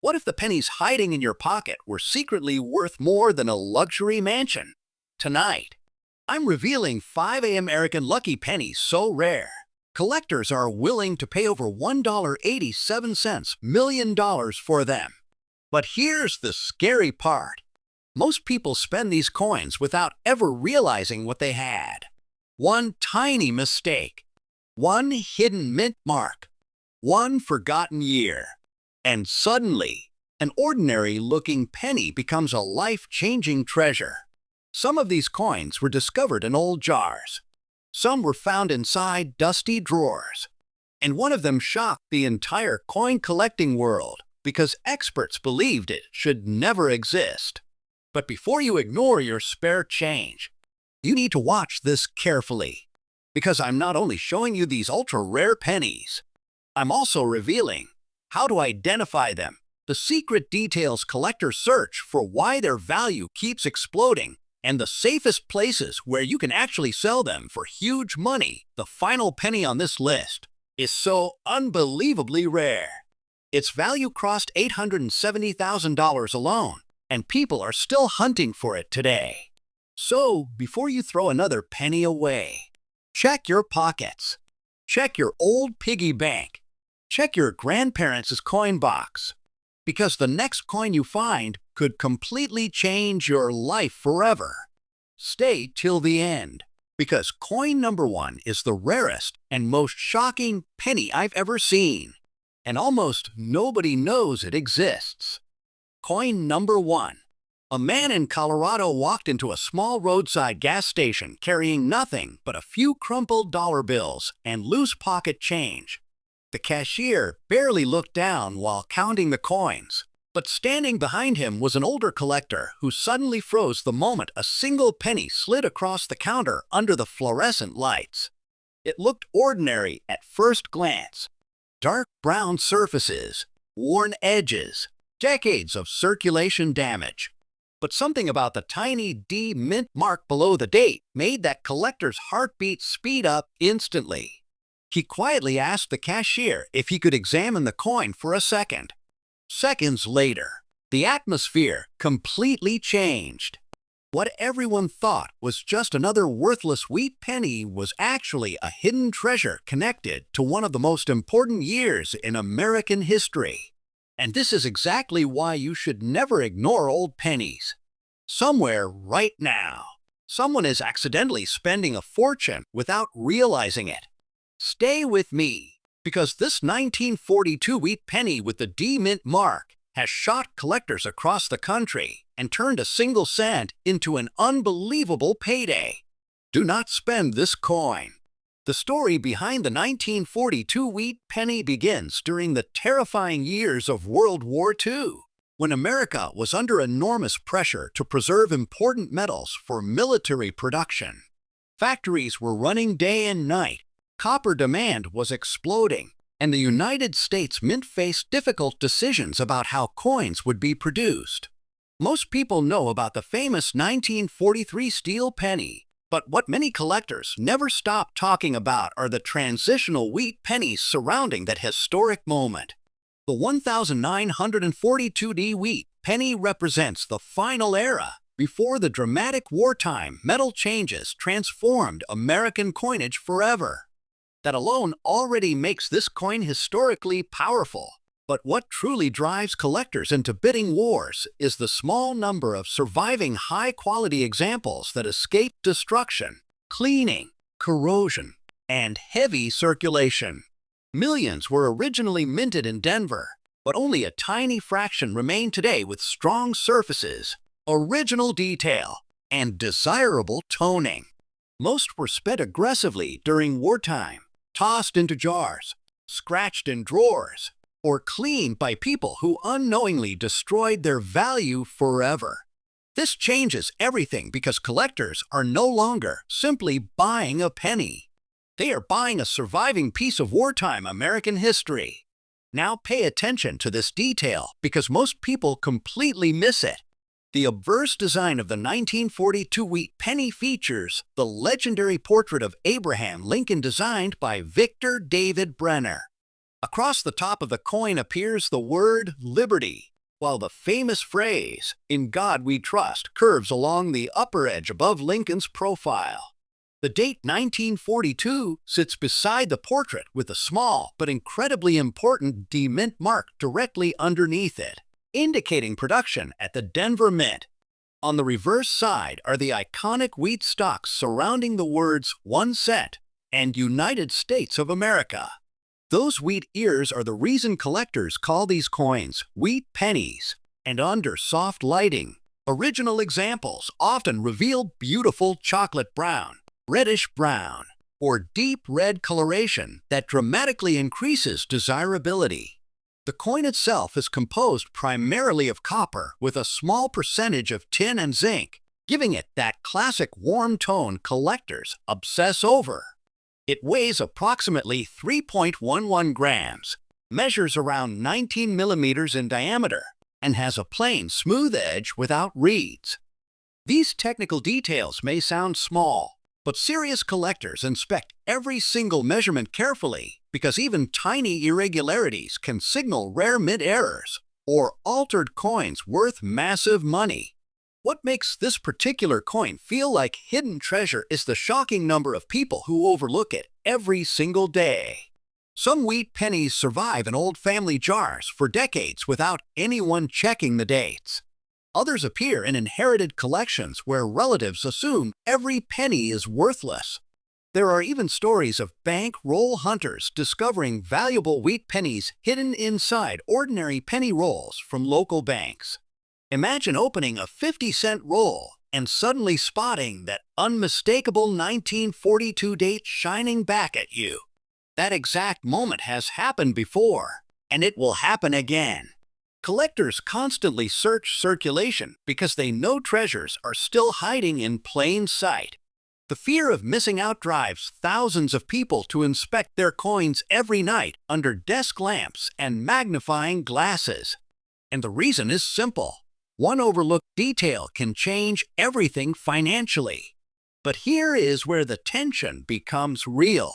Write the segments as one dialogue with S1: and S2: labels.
S1: What if the pennies hiding in your pocket were secretly worth more than a luxury mansion? Tonight, I'm revealing 5 American lucky pennies so rare, collectors are willing to pay over $1.87 million for them. But here's the scary part. Most people spend these coins without ever realizing what they had. One tiny mistake, one hidden mint mark, one forgotten year, and suddenly, an ordinary-looking penny becomes a life-changing treasure. Some of these coins were discovered in old jars. Some were found inside dusty drawers. And one of them shocked the entire coin-collecting world because experts believed it should never exist. But before you ignore your spare change, you need to watch this carefully, because I'm not only showing you these ultra-rare pennies, I'm also revealing how to identify them, the secret details collectors search for, why their value keeps exploding, and the safest places where you can actually sell them for huge money. The final penny on this list is so unbelievably rare. Its value crossed $870,000 alone, and people are still hunting for it today. So, before you throw another penny away, check your pockets. Check your old piggy bank. Check your grandparents' coin box, because the next coin you find could completely change your life forever. Stay till the end, because coin number 1 is the rarest and most shocking penny I've ever seen, and almost nobody knows it exists. Coin number 1. A man in Colorado walked into a small roadside gas station carrying nothing but a few crumpled dollar bills and loose pocket change. The cashier barely looked down while counting the coins, but standing behind him was an older collector who suddenly froze the moment a single penny slid across the counter under the fluorescent lights. It looked ordinary at first glance. Dark brown surfaces, worn edges, decades of circulation damage. But something about the tiny D mint mark below the date made that collector's heartbeat speed up instantly. He quietly asked the cashier if he could examine the coin for a second. Seconds later, the atmosphere completely changed. What everyone thought was just another worthless wheat penny was actually a hidden treasure connected to one of the most important years in American history. And this is exactly why you should never ignore old pennies. Somewhere right now, someone is accidentally spending a fortune without realizing it. Stay with me, because this 1942 wheat penny with the D mint mark has shocked collectors across the country and turned a single cent into an unbelievable payday. Do not spend this coin. The story behind the 1942 wheat penny begins during the terrifying years of World War II, when America was under enormous pressure to preserve important metals for military production. Factories were running day and night. Copper demand was exploding, and the United States Mint faced difficult decisions about how coins would be produced. Most people know about the famous 1943 steel penny, but what many collectors never stop talking about are the transitional wheat pennies surrounding that historic moment. The 1942D wheat penny represents the final era before the dramatic wartime metal changes transformed American coinage forever. That alone already makes this coin historically powerful. But what truly drives collectors into bidding wars is the small number of surviving high-quality examples that escape destruction, cleaning, corrosion, and heavy circulation. Millions were originally minted in Denver, but only a tiny fraction remain today with strong surfaces, original detail, and desirable toning. Most were spent aggressively during wartime, tossed into jars, scratched in drawers, or cleaned by people who unknowingly destroyed their value forever. This changes everything because collectors are no longer simply buying a penny. They are buying a surviving piece of wartime American history. Now pay attention to this detail because most people completely miss it. The obverse design of the 1942 wheat penny features the legendary portrait of Abraham Lincoln designed by Victor David Brenner. Across the top of the coin appears the word Liberty, while the famous phrase, "In God We Trust," curves along the upper edge above Lincoln's profile. The date 1942 sits beside the portrait with a small but incredibly important D Mint mark directly underneath it, indicating production at the Denver Mint. On the reverse side are the iconic wheat stalks surrounding the words 1 cent and United States of America. Those wheat ears are the reason collectors call these coins wheat pennies, and under soft lighting, original examples often reveal beautiful chocolate brown, reddish brown, or deep red coloration that dramatically increases desirability. The coin itself is composed primarily of copper with a small percentage of tin and zinc, giving it that classic warm tone collectors obsess over. It weighs approximately 3.11 grams, measures around 19 millimeters in diameter, and has a plain, smooth edge without reeds. These technical details may sound small, but serious collectors inspect every single measurement carefully because even tiny irregularities can signal rare mint errors or altered coins worth massive money. What makes this particular coin feel like hidden treasure is the shocking number of people who overlook it every single day. Some wheat pennies survive in old family jars for decades without anyone checking the dates. Others appear in inherited collections where relatives assume every penny is worthless. There are even stories of bank roll hunters discovering valuable wheat pennies hidden inside ordinary penny rolls from local banks. Imagine opening a 50-cent roll and suddenly spotting that unmistakable 1942 date shining back at you. That exact moment has happened before, and it will happen again. Collectors constantly search circulation because they know treasures are still hiding in plain sight. The fear of missing out drives thousands of people to inspect their coins every night under desk lamps and magnifying glasses. And the reason is simple. One overlooked detail can change everything financially. But here is where the tension becomes real.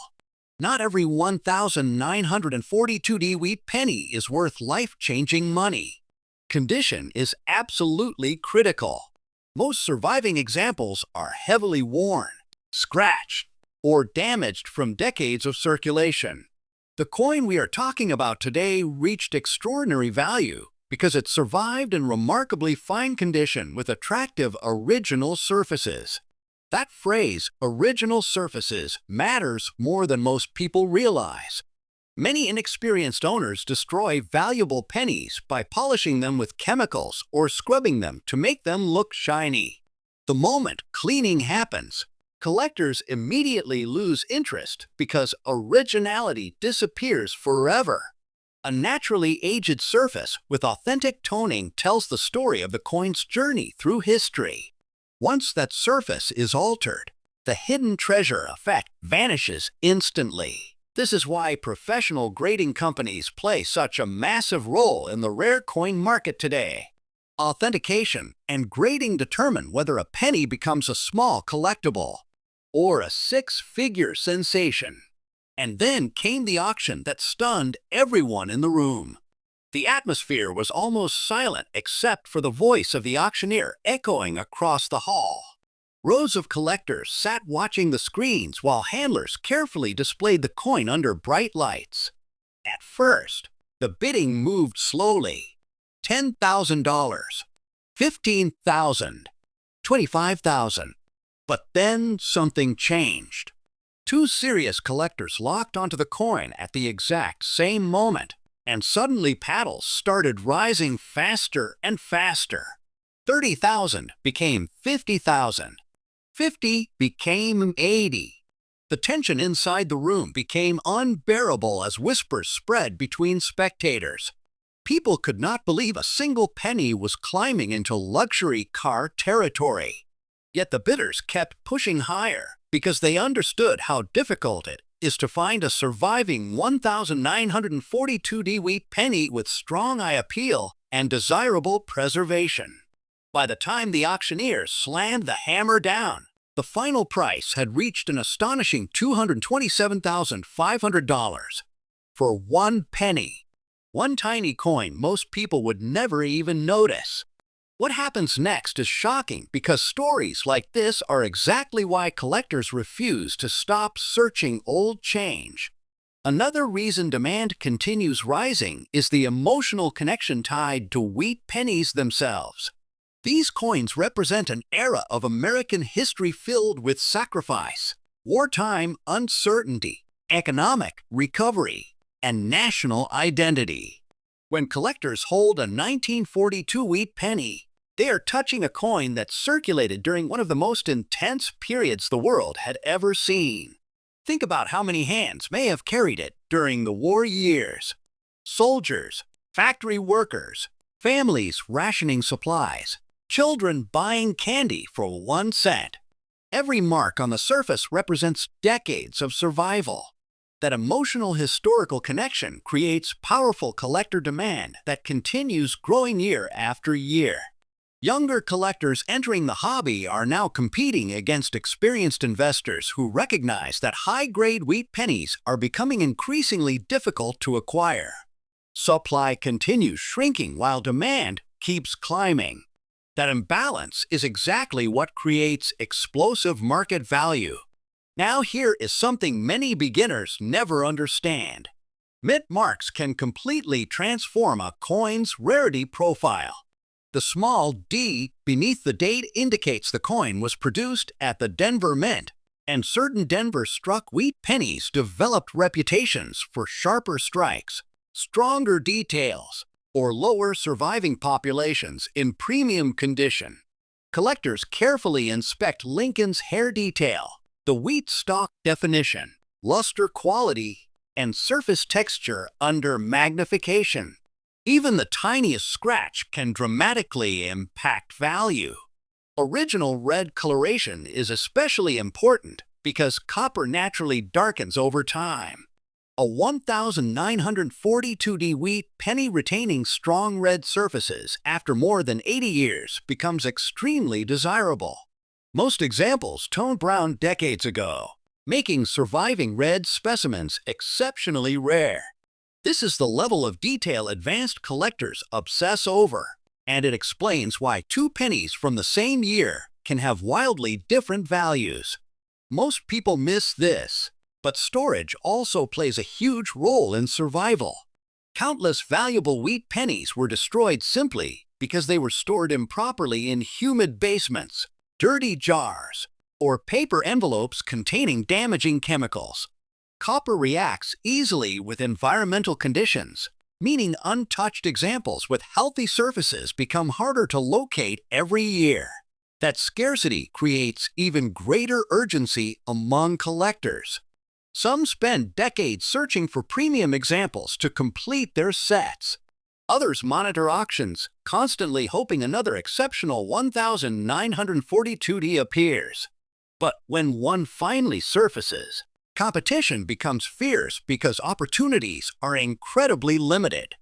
S1: Not every 1,942D wheat penny is worth life-changing money. Condition is absolutely critical. Most surviving examples are heavily worn, scratched, or damaged from decades of circulation. The coin we are talking about today reached extraordinary value because it survived in remarkably fine condition with attractive original surfaces. That phrase, original surfaces, matters more than most people realize. Many inexperienced owners destroy valuable pennies by polishing them with chemicals or scrubbing them to make them look shiny. The moment cleaning happens, collectors immediately lose interest because originality disappears forever. A naturally aged surface with authentic toning tells the story of the coin's journey through history. Once that surface is altered, the hidden treasure effect vanishes instantly. This is why professional grading companies play such a massive role in the rare coin market today. Authentication and grading determine whether a penny becomes a small collectible or a six-figure sensation. And then came the auction that stunned everyone in the room. The atmosphere was almost silent except for the voice of the auctioneer echoing across the hall. Rows of collectors sat watching the screens while handlers carefully displayed the coin under bright lights. At first, the bidding moved slowly. $10,000, $15,000, $25,000. But then something changed. Two serious collectors locked onto the coin at the exact same moment, and suddenly paddles started rising faster and faster. 30,000 became 50,000. 50 became 80. The tension inside the room became unbearable as whispers spread between spectators. People could not believe a single penny was climbing into luxury car territory. Yet the bidders kept pushing higher because they understood how difficult it is to find a surviving 1,942D wheat penny with strong eye appeal and desirable preservation. By the time the auctioneer slammed the hammer down, the final price had reached an astonishing $227,500 for one penny. One tiny coin most people would never even notice. What happens next is shocking because stories like this are exactly why collectors refuse to stop searching old change. Another reason demand continues rising is the emotional connection tied to wheat pennies themselves. These coins represent an era of American history filled with sacrifice, wartime uncertainty, economic recovery, and national identity. When collectors hold a 1942 wheat penny, they are touching a coin that circulated during one of the most intense periods the world had ever seen. Think about how many hands may have carried it during the war years. Soldiers, factory workers, families rationing supplies, children buying candy for 1 cent. Every mark on the surface represents decades of survival. That emotional historical connection creates powerful collector demand that continues growing year after year. Younger collectors entering the hobby are now competing against experienced investors who recognize that high-grade wheat pennies are becoming increasingly difficult to acquire. Supply continues shrinking while demand keeps climbing. That imbalance is exactly what creates explosive market value. Now here is something many beginners never understand. Mint marks can completely transform a coin's rarity profile. The small D beneath the date indicates the coin was produced at the Denver Mint, and certain Denver-struck wheat pennies developed reputations for sharper strikes, stronger details, or lower surviving populations in premium condition. Collectors carefully inspect Lincoln's hair detail, the wheat stalk definition, luster quality, and surface texture under magnification. Even the tiniest scratch can dramatically impact value. Original red coloration is especially important because copper naturally darkens over time. A 1942D wheat penny retaining strong red surfaces after more than 80 years becomes extremely desirable. Most examples toned brown decades ago, making surviving red specimens exceptionally rare. This is the level of detail advanced collectors obsess over, and it explains why two pennies from the same year can have wildly different values. Most people miss this, but storage also plays a huge role in survival. Countless valuable wheat pennies were destroyed simply because they were stored improperly in humid basements, dirty jars, or paper envelopes containing damaging chemicals. Copper reacts easily with environmental conditions, meaning untouched examples with healthy surfaces become harder to locate every year. That scarcity creates even greater urgency among collectors. Some spend decades searching for premium examples to complete their sets. Others monitor auctions, constantly hoping another exceptional 1942D appears. But when one finally surfaces, competition becomes fierce because opportunities are incredibly limited.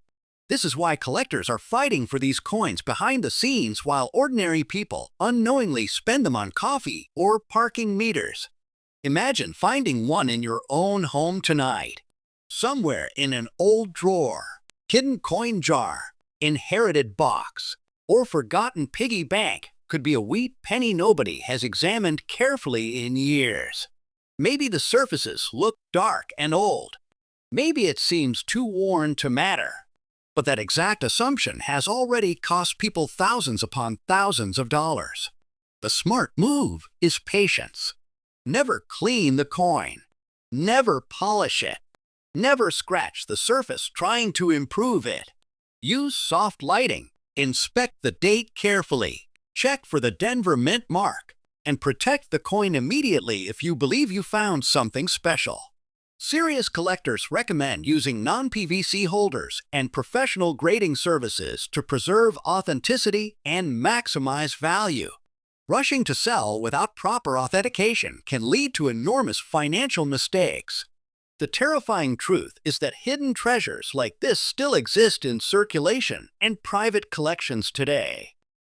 S1: This is why collectors are fighting for these coins behind the scenes while ordinary people unknowingly spend them on coffee or parking meters. Imagine finding one in your own home tonight, somewhere in an old drawer, hidden coin jar, inherited box, or forgotten piggy bank. Could be a wheat penny nobody has examined carefully in years. Maybe the surfaces look dark and old. Maybe it seems too worn to matter. But that exact assumption has already cost people thousands upon thousands of dollars. The smart move is patience. Never clean the coin. Never polish it. Never scratch the surface trying to improve it. Use soft lighting. Inspect the date carefully. Check for the Denver Mint mark. And protect the coin immediately if you believe you found something special. Serious collectors recommend using non-PVC holders and professional grading services to preserve authenticity and maximize value. Rushing to sell without proper authentication can lead to enormous financial mistakes. The terrifying truth is that hidden treasures like this still exist in circulation and private collections today.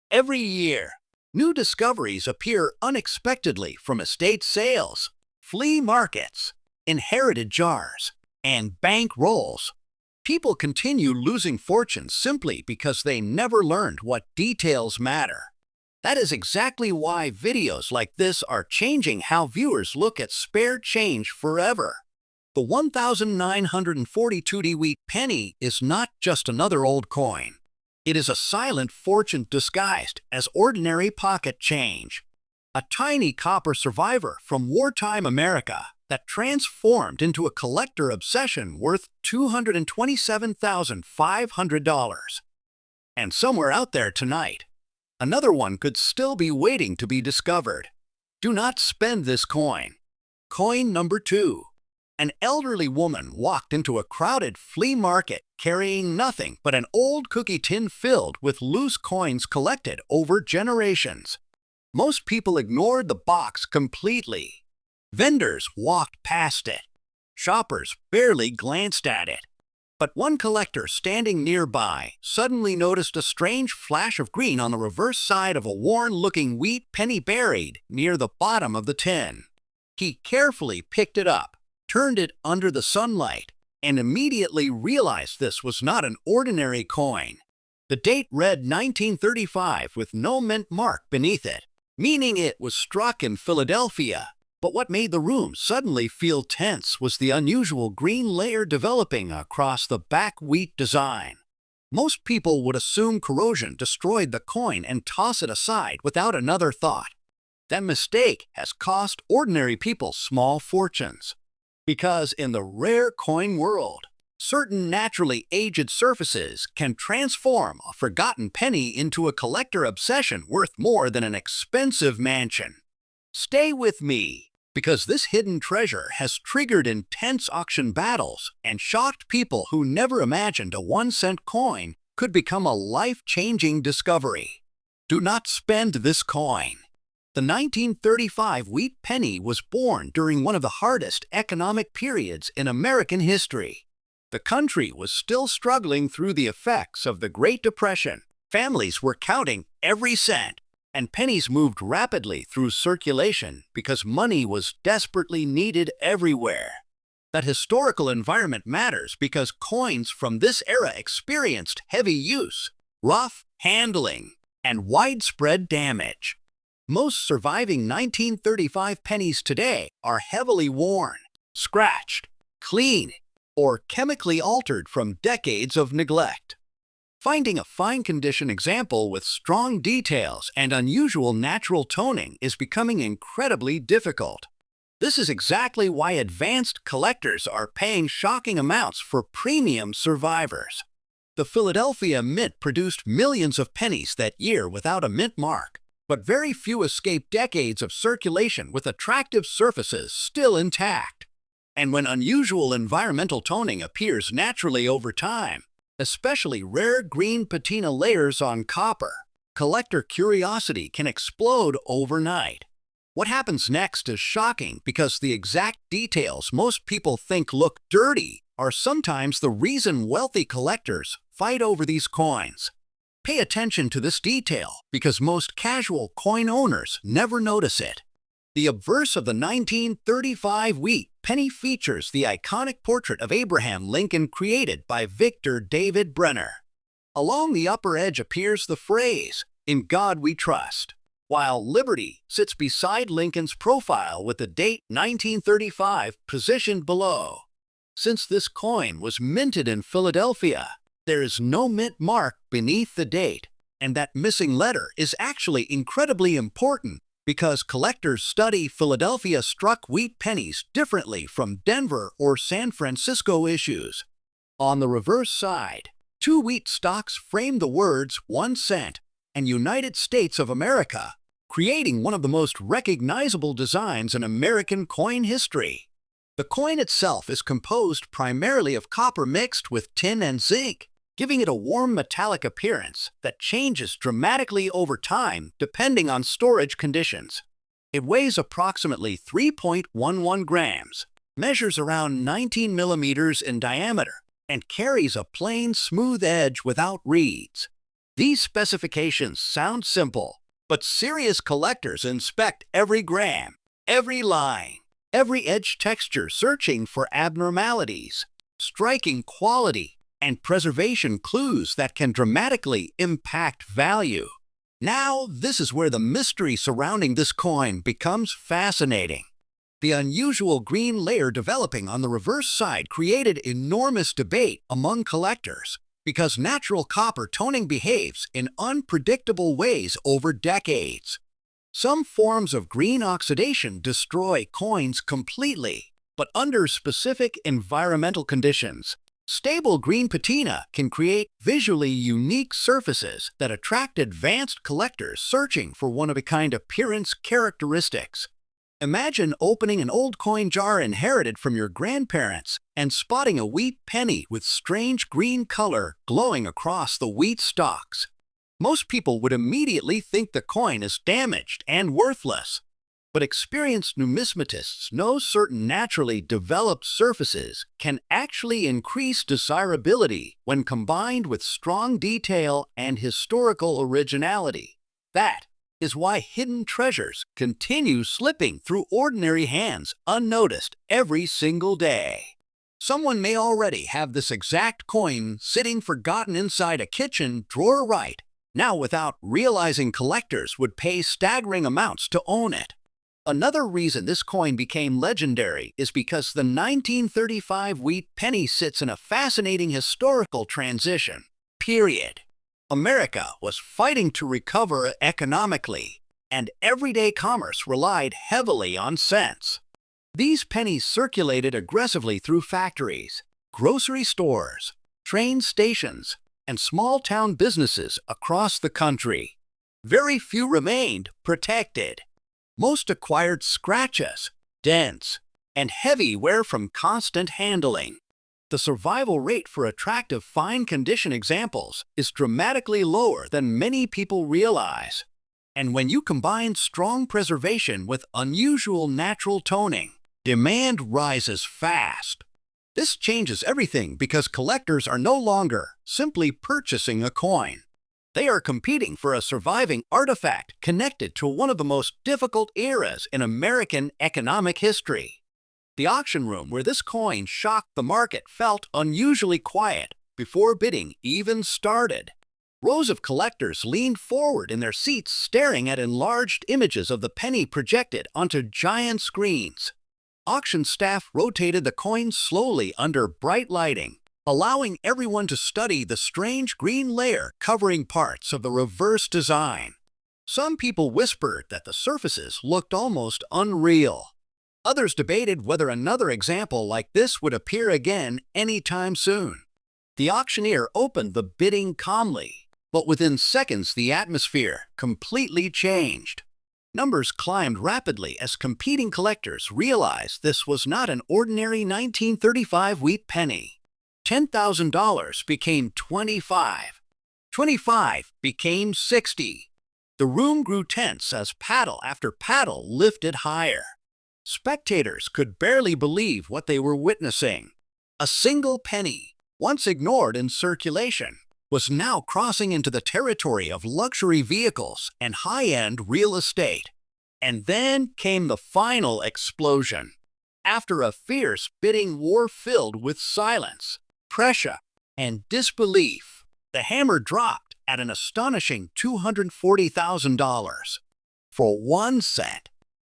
S1: Every year, new discoveries appear unexpectedly from estate sales, flea markets, inherited jars, and bank rolls. People continue losing fortunes simply because they never learned what details matter. That is exactly why videos like this are changing how viewers look at spare change forever. The 1942 wheat penny is not just another old coin. It is a silent fortune disguised as ordinary pocket change. A tiny copper survivor from wartime America that transformed into a collector obsession worth $227,500. And somewhere out there tonight, another one could still be waiting to be discovered. Do not spend this coin. Coin number 2. An elderly woman walked into a crowded flea market carrying nothing but an old cookie tin filled with loose coins collected over generations. Most people ignored the box completely. Vendors walked past it. Shoppers barely glanced at it. But one collector standing nearby suddenly noticed a strange flash of green on the reverse side of a worn-looking wheat penny buried near the bottom of the tin. He carefully picked it up, turned it under the sunlight, and immediately realized this was not an ordinary coin. The date read 1935 with no mint mark beneath it, meaning it was struck in Philadelphia. But what made the room suddenly feel tense was the unusual green layer developing across the back wheat design. Most people would assume corrosion destroyed the coin and toss it aside without another thought. That mistake has cost ordinary people small fortunes. Because in the rare coin world, certain naturally aged surfaces can transform a forgotten penny into a collector obsession worth more than an expensive mansion. Stay with me, because this hidden treasure has triggered intense auction battles and shocked people who never imagined a 1-cent coin could become a life-changing discovery. Do not spend this coin. The 1935 wheat penny was born during one of the hardest economic periods in American history. The country was still struggling through the effects of the Great Depression. Families were counting every cent, and pennies moved rapidly through circulation because money was desperately needed everywhere. That historical environment matters because coins from this era experienced heavy use, rough handling, and widespread damage. Most surviving 1935 pennies today are heavily worn, scratched, cleaned, or chemically altered from decades of neglect. Finding a fine-condition example with strong details and unusual natural toning is becoming incredibly difficult. This is exactly why advanced collectors are paying shocking amounts for premium survivors. The Philadelphia Mint produced millions of pennies that year without a mint mark, but very few escaped decades of circulation with attractive surfaces still intact. And when unusual environmental toning appears naturally over time, especially rare green patina layers on copper, collector curiosity can explode overnight. What happens next is shocking because the exact details most people think look dirty are sometimes the reason wealthy collectors fight over these coins. Pay attention to this detail because most casual coin owners never notice it. The obverse of the 1935 wheat penny features the iconic portrait of Abraham Lincoln created by Victor David Brenner. Along the upper edge appears the phrase, "In God We Trust," while Liberty sits beside Lincoln's profile with the date 1935 positioned below. Since this coin was minted in Philadelphia, there is no mint mark beneath the date, and that missing letter is actually incredibly important because collectors study Philadelphia-struck wheat pennies differently from Denver or San Francisco issues. On the reverse side, 2 wheat stalks frame the words 1 cent and United States of America, creating one of the most recognizable designs in American coin history. The coin itself is composed primarily of copper mixed with tin and zinc, giving it a warm metallic appearance that changes dramatically over time depending on storage conditions. It weighs approximately 3.11 grams, measures around 19 millimeters in diameter, and carries a plain, smooth edge without reeds. These specifications sound simple, but serious collectors inspect every gram, every line, every edge texture searching for abnormalities, striking quality, and preservation clues that can dramatically impact value. Now, this is where the mystery surrounding this coin becomes fascinating. The unusual green layer developing on the reverse side created enormous debate among collectors because natural copper toning behaves in unpredictable ways over decades. Some forms of green oxidation destroy coins completely, but under specific environmental conditions, stable green patina can create visually unique surfaces that attract advanced collectors searching for one-of-a-kind appearance characteristics. Imagine opening an old coin jar inherited from your grandparents and spotting a wheat penny with strange green color glowing across the wheat stalks. Most people would immediately think the coin is damaged and worthless. But experienced numismatists know certain naturally developed surfaces can actually increase desirability when combined with strong detail and historical originality. That is why hidden treasures continue slipping through ordinary hands unnoticed every single day. Someone may already have this exact coin sitting forgotten inside a kitchen drawer right now without realizing collectors would pay staggering amounts to own it. Another reason this coin became legendary is because the 1935 wheat penny sits in a fascinating historical transition period. America was fighting to recover economically, and everyday commerce relied heavily on cents. These pennies circulated aggressively through factories, grocery stores, train stations, and small-town businesses across the country. Very few remained protected. Most acquired scratches, dents, and heavy wear from constant handling. The survival rate for attractive fine-condition examples is dramatically lower than many people realize. And when you combine strong preservation with unusual natural toning, demand rises fast. This changes everything because collectors are no longer simply purchasing a coin. They are competing for a surviving artifact connected to one of the most difficult eras in American economic history. The auction room where this coin shocked the market felt unusually quiet before bidding even started. Rows of collectors leaned forward in their seats staring at enlarged images of the penny projected onto giant screens. Auction staff rotated the coin slowly under bright lighting, allowing everyone to study the strange green layer covering parts of the reverse design. Some people whispered that the surfaces looked almost unreal. Others debated whether another example like this would appear again anytime soon. The auctioneer opened the bidding calmly, but within seconds the atmosphere completely changed. Numbers climbed rapidly as competing collectors realized this was not an ordinary 1935 wheat penny. $10,000 became $25. $25 became $60. The room grew tense as paddle after paddle lifted higher. Spectators could barely believe what they were witnessing. A single penny, once ignored in circulation, was now crossing into the territory of luxury vehicles and high-end real estate. And then came the final explosion. After a fierce bidding war filled with silence, pressure, and disbelief, the hammer dropped at an astonishing $240,000. For 1 cent,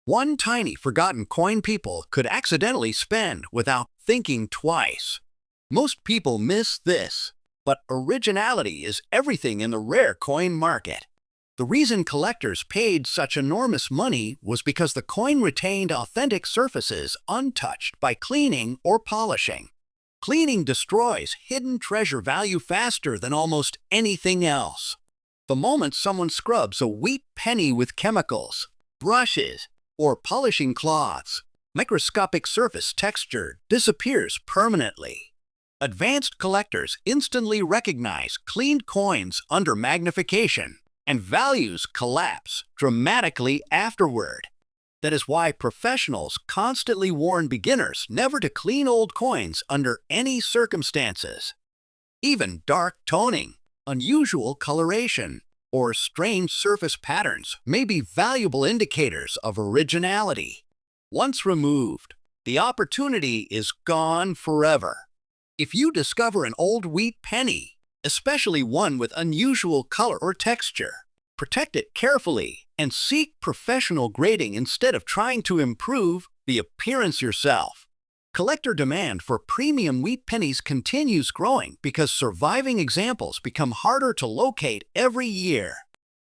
S1: one tiny forgotten coin people could accidentally spend without thinking twice. Most people miss this. But originality is everything in the rare coin market. The reason collectors paid such enormous money was because the coin retained authentic surfaces untouched by cleaning or polishing. Cleaning destroys hidden treasure value faster than almost anything else. The moment someone scrubs a wheat penny with chemicals, brushes, or polishing cloths, microscopic surface texture disappears permanently. Advanced collectors instantly recognize cleaned coins under magnification, and values collapse dramatically afterward. That is why professionals constantly warn beginners never to clean old coins under any circumstances. Even dark toning, unusual coloration, or strange surface patterns may be valuable indicators of originality. Once removed, the opportunity is gone forever. If you discover an old wheat penny, especially one with unusual color or texture, protect it carefully and seek professional grading instead of trying to improve the appearance yourself. Collector demand for premium wheat pennies continues growing because surviving examples become harder to locate every year.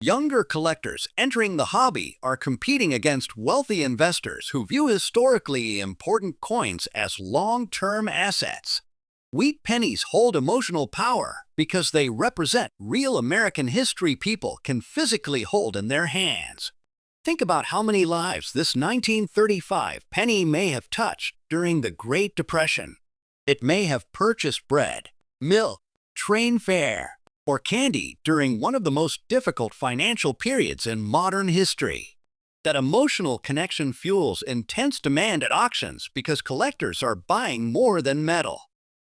S1: Younger collectors entering the hobby are competing against wealthy investors who view historically important coins as long-term assets. Wheat pennies hold emotional power because they represent real American history people can physically hold in their hands. Think about how many lives this 1935 penny may have touched during the Great Depression. It may have purchased bread, milk, train fare, or candy during one of the most difficult financial periods in modern history. That emotional connection fuels intense demand at auctions because collectors are buying more than metal.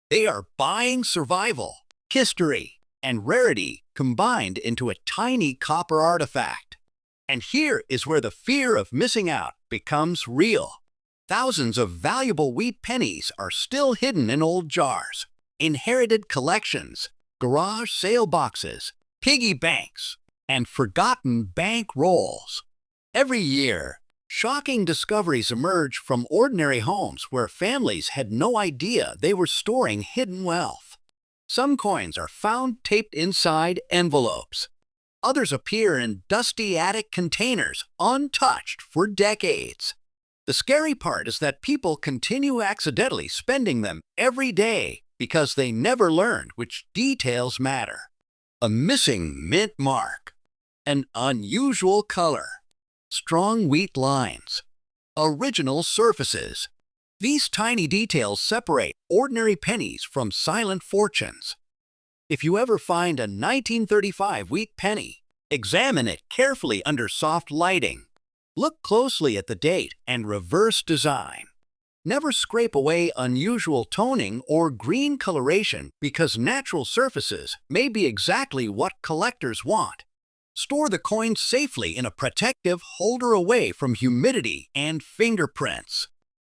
S1: They are buying survival, history, and rarity combined into a tiny copper artifact. And here is where the fear of missing out becomes real. Thousands of valuable wheat pennies are still hidden in old jars, inherited collections, garage sale boxes, piggy banks, and forgotten bank rolls. Every year, shocking discoveries emerge from ordinary homes where families had no idea they were storing hidden wealth. Some coins are found taped inside envelopes. Others appear in dusty attic containers, untouched for decades. The scary part is that people continue accidentally spending them every day because they never learned which details matter. A missing mint mark, an unusual color, strong wheat lines, original surfaces. These tiny details separate ordinary pennies from silent fortunes. If you ever find a 1935 wheat penny, examine it carefully under soft lighting. Look closely at the date and reverse design. Never scrape away unusual toning or green coloration because natural surfaces may be exactly what collectors want. Store the coin safely in a protective holder away from humidity and fingerprints.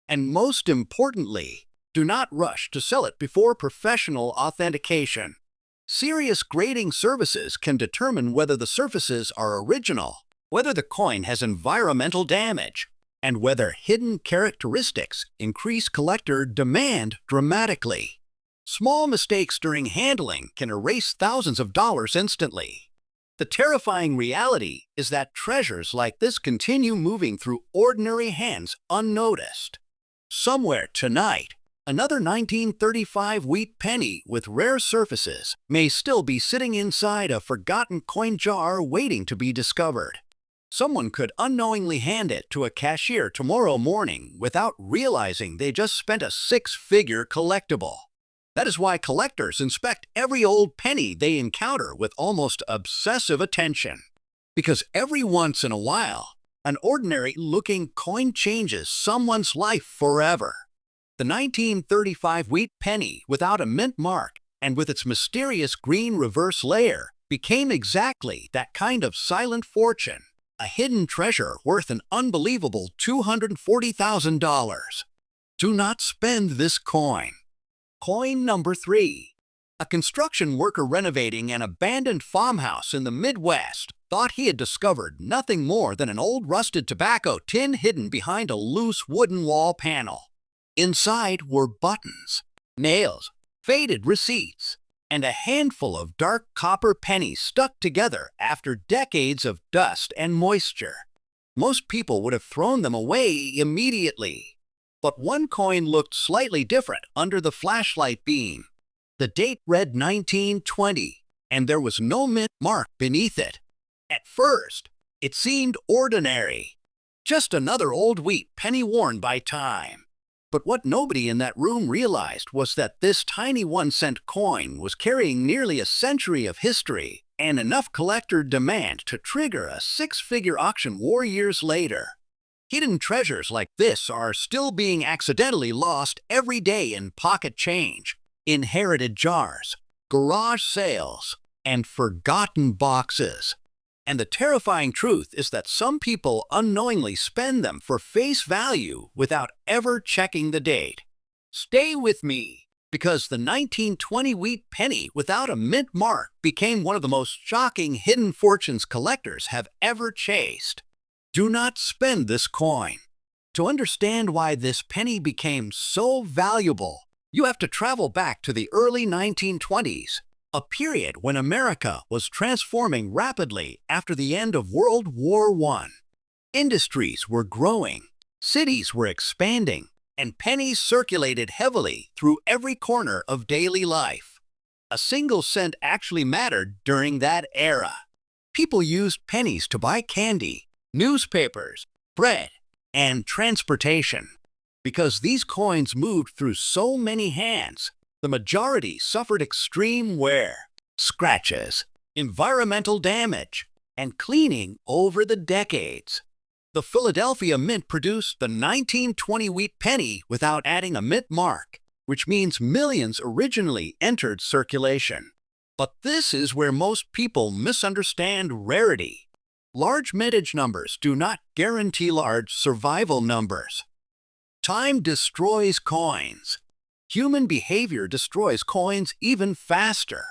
S1: And most importantly, do not rush to sell it before professional authentication. Serious grading services can determine whether the surfaces are original, whether the coin has environmental damage, and whether hidden characteristics increase collector demand dramatically. Small mistakes during handling can erase thousands of dollars instantly. The terrifying reality is that treasures like this continue moving through ordinary hands unnoticed. Somewhere tonight, another 1935 wheat penny with rare surfaces may still be sitting inside a forgotten coin jar waiting to be discovered. Someone could unknowingly hand it to a cashier tomorrow morning without realizing they just spent a six-figure collectible. That is why collectors inspect every old penny they encounter with almost obsessive attention. Because every once in a while, an ordinary-looking coin changes someone's life forever. The 1935 wheat penny without a mint mark and with its mysterious green reverse layer became exactly that kind of silent fortune. A hidden treasure worth an unbelievable $240,000. Do not spend this coin. Coin number 3. A construction worker renovating an abandoned farmhouse in the Midwest thought he had discovered nothing more than an old rusted tobacco tin hidden behind a loose wooden wall panel. Inside were buttons, nails, faded receipts, and a handful of dark copper pennies stuck together after decades of dust and moisture. Most people would have thrown them away immediately. But one coin looked slightly different under the flashlight beam. The date read 1920, and there was no mint mark beneath it. At first, it seemed ordinary. Just another old wheat penny worn by time. But what nobody in that room realized was that this tiny 1-cent coin was carrying nearly a century of history and enough collector demand to trigger a six-figure auction war years later. Hidden treasures like this are still being accidentally lost every day in pocket change, inherited jars, garage sales, and forgotten boxes. And the terrifying truth is that some people unknowingly spend them for face value without ever checking the date. Stay with me. because the 1920 wheat penny without a mint mark became one of the most shocking hidden fortunes collectors have ever chased. Do not spend this coin. To understand why this penny became so valuable, you have to travel back to the early 1920s, a period when America was transforming rapidly after the end of World War I. Industries were growing, cities were expanding, and pennies circulated heavily through every corner of daily life. A single cent actually mattered during that era. People used pennies to buy candy, newspapers, bread, and transportation. Because these coins moved through so many hands, the majority suffered extreme wear, scratches, environmental damage, and cleaning over the decades. The Philadelphia Mint produced the 1920 wheat penny without adding a mint mark, which means millions originally entered circulation. But this is where most people misunderstand rarity. Large mintage numbers do not guarantee large survival numbers. Time destroys coins. Human behavior destroys coins even faster.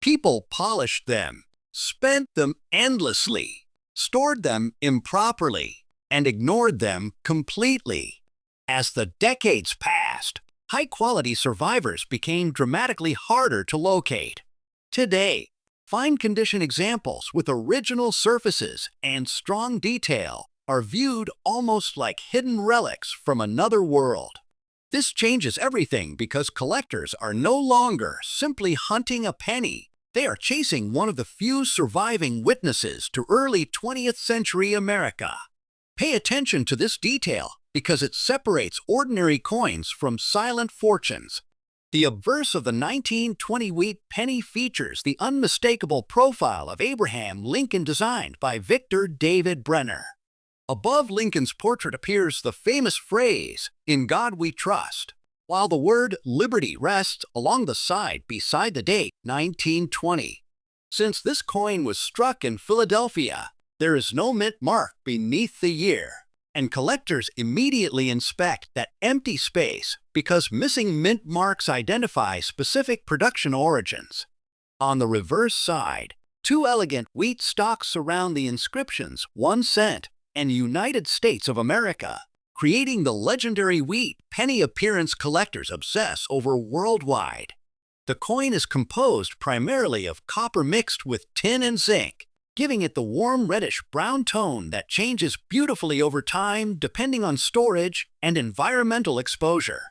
S1: People polished them, spent them endlessly, stored them improperly, and ignored them completely. As the decades passed, high-quality survivors became dramatically harder to locate. Today, fine condition examples with original surfaces and strong detail are viewed almost like hidden relics from another world. This changes everything because collectors are no longer simply hunting a penny. They are chasing one of the few surviving witnesses to early 20th century America. Pay attention to this detail because it separates ordinary coins from silent fortunes. The obverse of the 1920 wheat penny features the unmistakable profile of Abraham Lincoln designed by Victor David Brenner. Above Lincoln's portrait appears the famous phrase, "In God we trust," while the word liberty rests along the side beside the date 1920. Since this coin was struck in Philadelphia, there is no mint mark beneath the year, and collectors immediately inspect that empty space because missing mint marks identify specific production origins. On the reverse side, two elegant wheat stalks surround the inscriptions 1 cent and United States of America, creating the legendary wheat penny appearance collectors obsess over worldwide. The coin is composed primarily of copper mixed with tin and zinc, giving it the warm reddish-brown tone that changes beautifully over time depending on storage and environmental exposure.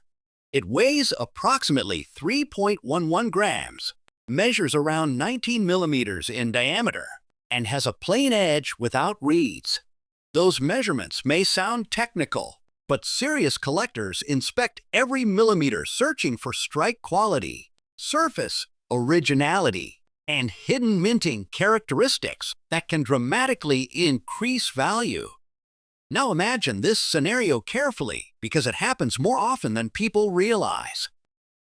S1: It weighs approximately 3.11 grams, measures around 19 millimeters in diameter, and has a plain edge without reeds. Those measurements may sound technical, but serious collectors inspect every millimeter searching for strike quality, surface originality, and hidden minting characteristics that can dramatically increase value. Now imagine this scenario carefully because it happens more often than people realize.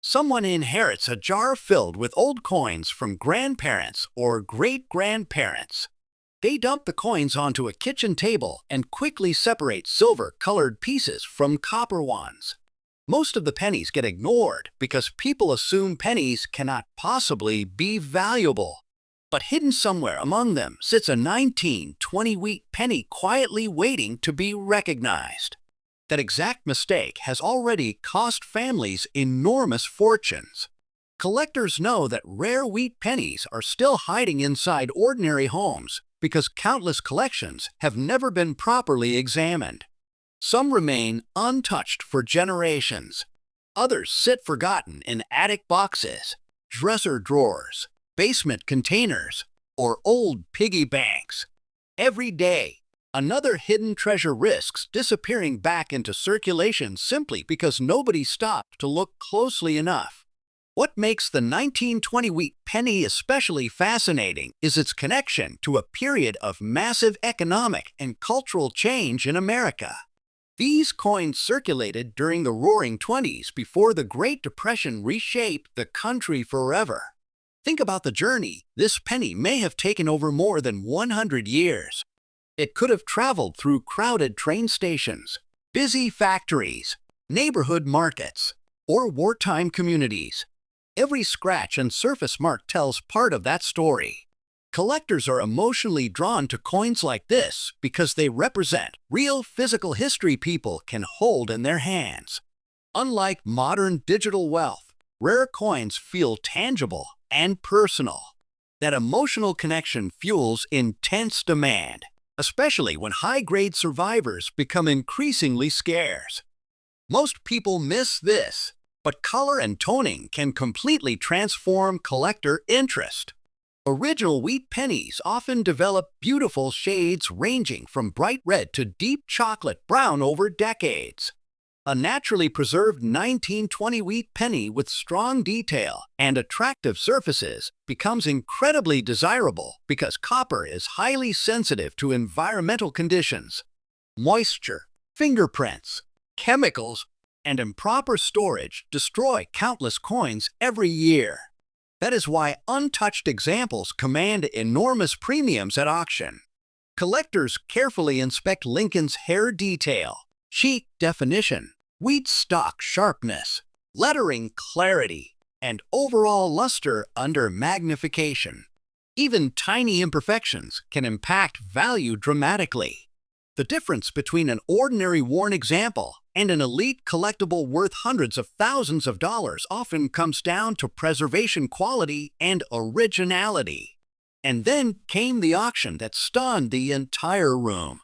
S1: Someone inherits a jar filled with old coins from grandparents or great-grandparents. They dump the coins onto a kitchen table and quickly separate silver-colored pieces from copper ones. Most of the pennies get ignored because people assume pennies cannot possibly be valuable. But hidden somewhere among them sits a 1920 wheat penny quietly waiting to be recognized. That exact mistake has already cost families enormous fortunes. Collectors know that rare wheat pennies are still hiding inside ordinary homes because countless collections have never been properly examined. Some remain untouched for generations. Others sit forgotten in attic boxes, dresser drawers, basement containers, or old piggy banks. Every day, another hidden treasure risks disappearing back into circulation simply because nobody stopped to look closely enough. What makes the 1920 wheat penny especially fascinating is its connection to a period of massive economic and cultural change in America. These coins circulated during the Roaring '20s before the Great Depression reshaped the country forever. Think about the journey this penny may have taken over more than 100 years. It could have traveled through crowded train stations, busy factories, neighborhood markets, or wartime communities. Every scratch and surface mark tells part of that story. Collectors are emotionally drawn to coins like this because they represent real physical history people can hold in their hands. Unlike modern digital wealth, rare coins feel tangible and personal. That emotional connection fuels intense demand, especially when high-grade survivors become increasingly scarce. Most people miss this, but color and toning can completely transform collector interest. Original wheat pennies often develop beautiful shades ranging from bright red to deep chocolate brown over decades. A naturally preserved 1920 wheat penny with strong detail and attractive surfaces becomes incredibly desirable because copper is highly sensitive to environmental conditions. Moisture, fingerprints, chemicals, and improper storage destroy countless coins every year. That is why untouched examples command enormous premiums at auction. Collectors carefully inspect Lincoln's hair detail, cheek definition, wheat stalk sharpness, lettering clarity, and overall luster under magnification. Even tiny imperfections can impact value dramatically. The difference between an ordinary worn example and an elite collectible worth hundreds of thousands of dollars often comes down to preservation quality and originality. And then came the auction that stunned the entire room.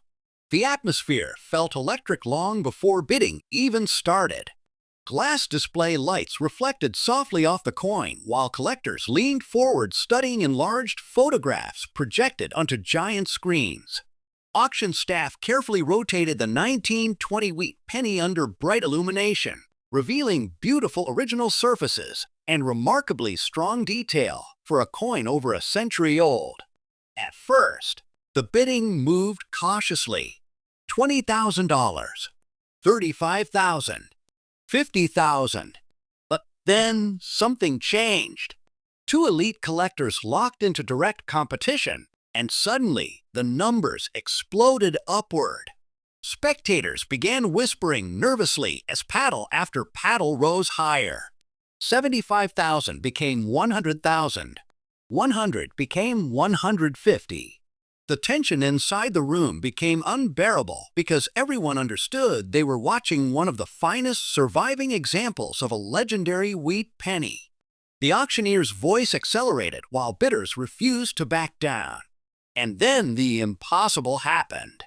S1: The atmosphere felt electric long before bidding even started. Glass display lights reflected softly off the coin while collectors leaned forward studying enlarged photographs projected onto giant screens. Auction staff carefully rotated the 1920 wheat penny under bright illumination, revealing beautiful original surfaces and remarkably strong detail for a coin over a century old. At first, the bidding moved cautiously. $20,000, $35,000, $50,000. But then something changed. Two elite collectors locked into direct competition, and suddenly the numbers exploded upward. Spectators began whispering nervously as paddle after paddle rose higher. 75,000 became 100,000. 100 became 150. The tension inside the room became unbearable because everyone understood they were watching one of the finest surviving examples of a legendary wheat penny. The auctioneer's voice accelerated while bidders refused to back down. And then the impossible happened.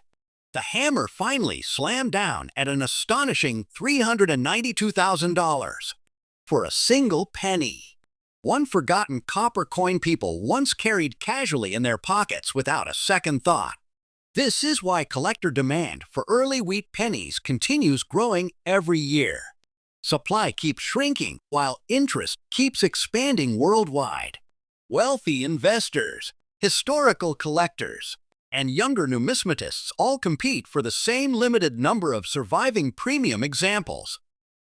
S1: The hammer finally slammed down at an astonishing $392,000 for a single penny. One forgotten copper coin people once carried casually in their pockets without a second thought. This is why collector demand for early wheat pennies continues growing every year. Supply keeps shrinking while interest keeps expanding worldwide. Wealthy investors, historical collectors, and younger numismatists all compete for the same limited number of surviving premium examples.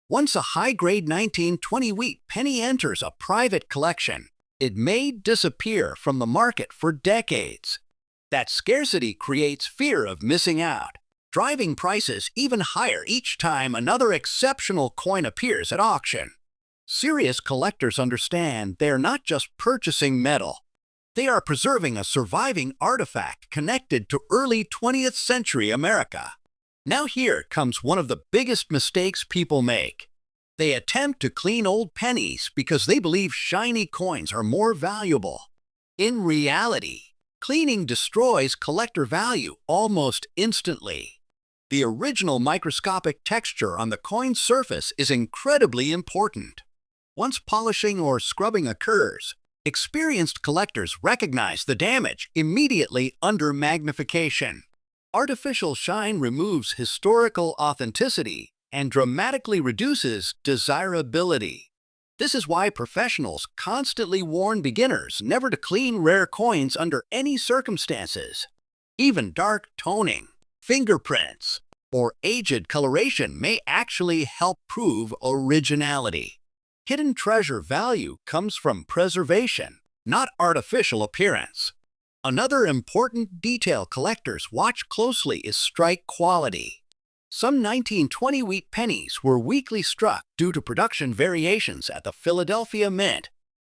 S1: Once a high-grade 1920 wheat penny enters a private collection, it may disappear from the market for decades. That scarcity creates fear of missing out, driving prices even higher each time another exceptional coin appears at auction. Serious collectors understand they are not just purchasing metal. They are preserving a surviving artifact connected to early 20th century America. Now here comes one of the biggest mistakes people make. They attempt to clean old pennies because they believe shiny coins are more valuable. In reality, cleaning destroys collector value almost instantly. The original microscopic texture on the coin's surface is incredibly important. Once polishing or scrubbing occurs, experienced collectors recognize the damage immediately under magnification. Artificial shine removes historical authenticity and dramatically reduces desirability. This is why professionals constantly warn beginners never to clean rare coins under any circumstances. Even dark toning, fingerprints, or aged coloration may actually help prove originality. Hidden treasure value comes from preservation, not artificial appearance. Another important detail collectors watch closely is strike quality. Some 1920 wheat pennies were weakly struck due to production variations at the Philadelphia Mint.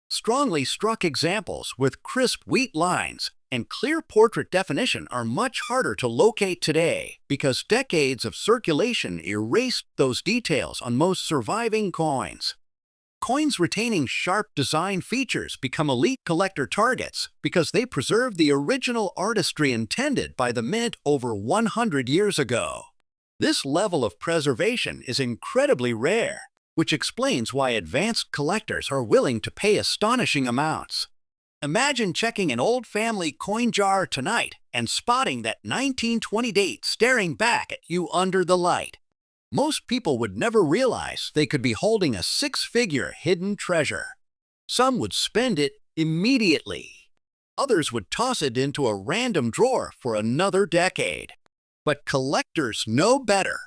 S1: Strongly struck examples with crisp wheat lines and clear portrait definition are much harder to locate today because decades of circulation erased those details on most surviving coins. Coins retaining sharp design features become elite collector targets because they preserve the original artistry intended by the mint over 100 years ago. This level of preservation is incredibly rare, which explains why advanced collectors are willing to pay astonishing amounts. Imagine checking an old family coin jar tonight and spotting that 1920 date staring back at you under the light. Most people would never realize they could be holding a six-figure hidden treasure. Some would spend it immediately. Others would toss it into a random drawer for another decade. But collectors know better.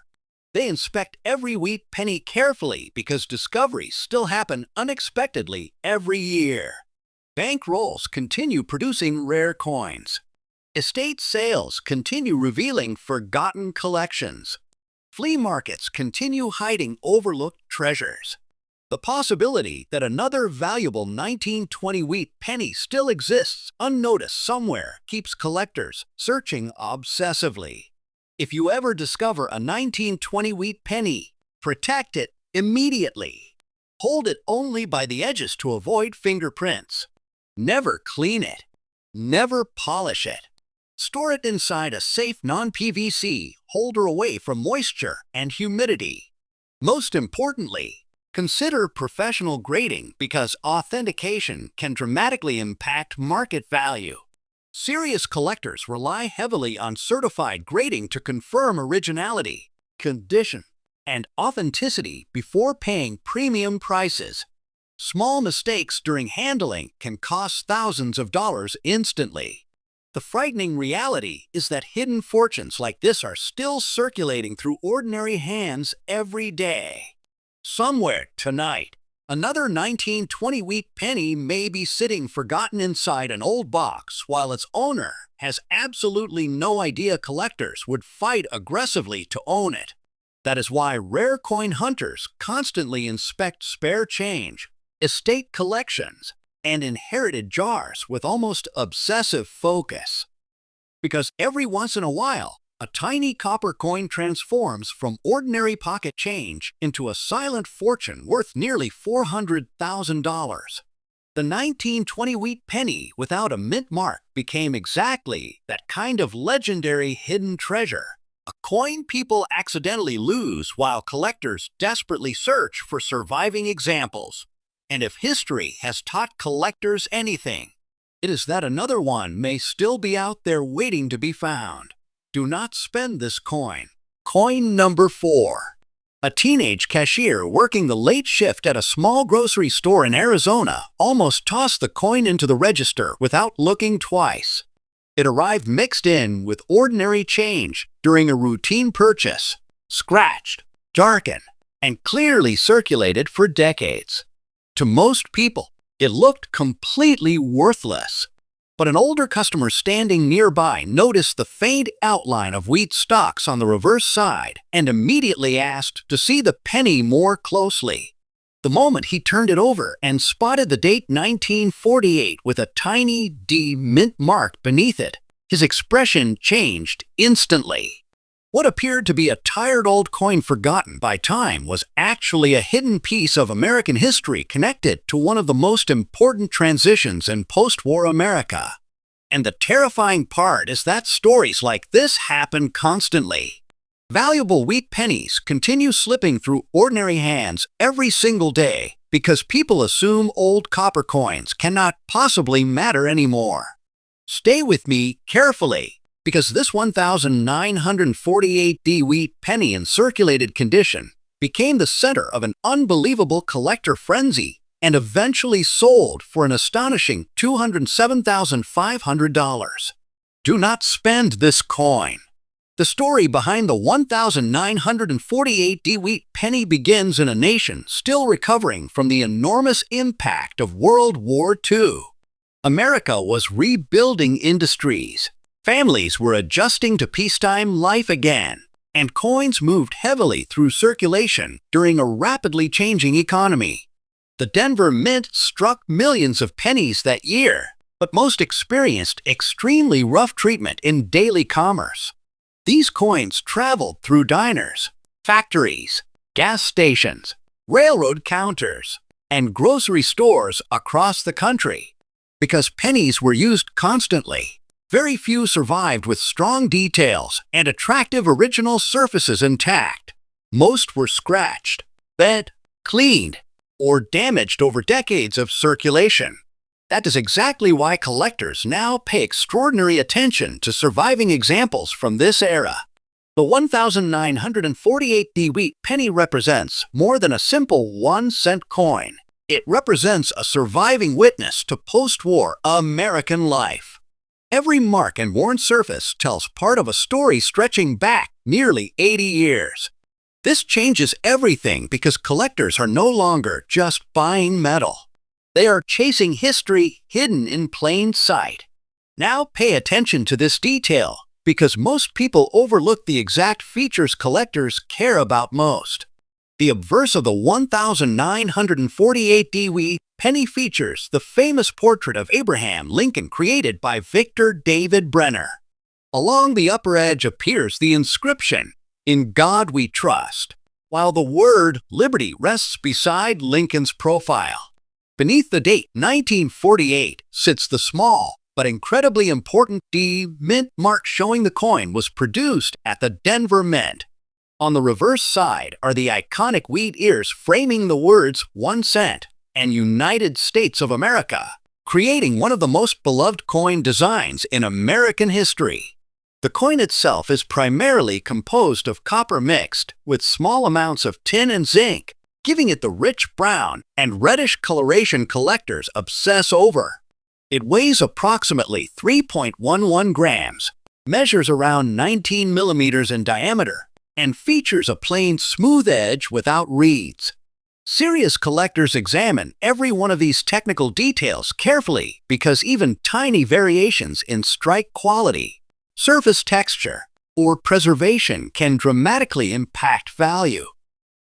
S1: They inspect every wheat penny carefully because discoveries still happen unexpectedly every year. Bank rolls continue producing rare coins. Estate sales continue revealing forgotten collections. Flea markets continue hiding overlooked treasures. The possibility that another valuable 1920 wheat penny still exists unnoticed somewhere keeps collectors searching obsessively. If you ever discover a 1920 wheat penny, protect it immediately. Hold it only by the edges to avoid fingerprints. Never clean it. Never polish it. Store it inside a safe non-PVC holder away from moisture and humidity. Most importantly, consider professional grading because authentication can dramatically impact market value. Serious collectors rely heavily on certified grading to confirm originality, condition, and authenticity before paying premium prices. Small mistakes during handling can cost thousands of dollars instantly. The frightening reality is that hidden fortunes like this are still circulating through ordinary hands every day. Somewhere tonight, another 1920 wheat penny may be sitting forgotten inside an old box while its owner has absolutely no idea collectors would fight aggressively to own it. That is why rare coin hunters constantly inspect spare change, estate collections, and inherited jars with almost obsessive focus. Because every once in a while, a tiny copper coin transforms from ordinary pocket change into a silent fortune worth nearly $400,000. The 1920 wheat penny without a mint mark became exactly that kind of legendary hidden treasure, a coin people accidentally lose while collectors desperately search for surviving examples. And if history has taught collectors anything, it is that another one may still be out there waiting to be found. Do not spend this coin. Coin number 4. A teenage cashier working the late shift at a small grocery store in Arizona almost tossed the coin into the register without looking twice. It arrived mixed in with ordinary change during a routine purchase, scratched, darkened, and clearly circulated for decades. To most people, it looked completely worthless. But an older customer standing nearby noticed the faint outline of wheat stalks on the reverse side and immediately asked to see the penny more closely. The moment he turned it over and spotted the date 1948 with a tiny D mint mark beneath it, his expression changed instantly. What appeared to be a tired old coin forgotten by time was actually a hidden piece of American history connected to one of the most important transitions in post-war America. And the terrifying part is that stories like this happen constantly. Valuable wheat pennies continue slipping through ordinary hands every single day because people assume old copper coins cannot possibly matter anymore. Stay with me carefully, because this 1948D wheat penny in circulated condition became the center of an unbelievable collector frenzy and eventually sold for an astonishing $207,500. Do not spend this coin. The story behind the 1948D wheat penny begins in a nation still recovering from the enormous impact of World War II. America was rebuilding industries. Families were adjusting to peacetime life again, and coins moved heavily through circulation during a rapidly changing economy. The Denver Mint struck millions of pennies that year, but most experienced extremely rough treatment in daily commerce. These coins traveled through diners, factories, gas stations, railroad counters, and grocery stores across the country. Because pennies were used constantly, very few survived with strong details and attractive original surfaces intact. Most were scratched, bent, cleaned, or damaged over decades of circulation. That is exactly why collectors now pay extraordinary attention to surviving examples from this era. The 1948 Wheat Penny represents more than a simple 1-cent coin. It represents a surviving witness to post-war American life. Every mark and worn surface tells part of a story stretching back nearly 80 years. This changes everything because collectors are no longer just buying metal. They are chasing history hidden in plain sight. Now pay attention to this detail because most people overlook the exact features collectors care about most. The obverse of the 1948 Wheat Penny features the famous portrait of Abraham Lincoln created by Victor David Brenner. Along the upper edge appears the inscription, "In God We Trust," while the word "Liberty" rests beside Lincoln's profile. Beneath the date 1948 sits the small but incredibly important D Mint mark showing the coin was produced at the Denver Mint. On the reverse side are the iconic wheat ears framing the words 1 cent and United States of America, creating one of the most beloved coin designs in American history. The coin itself is primarily composed of copper mixed with small amounts of tin and zinc, giving it the rich brown and reddish coloration collectors obsess over. It weighs approximately 3.11 grams, measures around 19 millimeters in diameter, and features a plain, smooth edge without reeds. Serious collectors examine every one of these technical details carefully because even tiny variations in strike quality, surface texture, or preservation can dramatically impact value.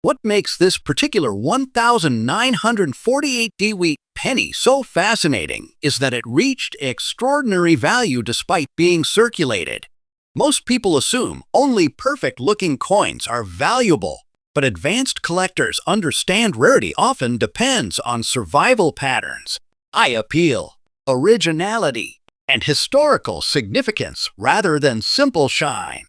S1: What makes this particular 1948 Wheat Penny so fascinating is that it reached extraordinary value despite being circulated. Most people assume only perfect-looking coins are valuable, but advanced collectors understand rarity often depends on survival patterns, eye appeal, originality, and historical significance rather than simple shine.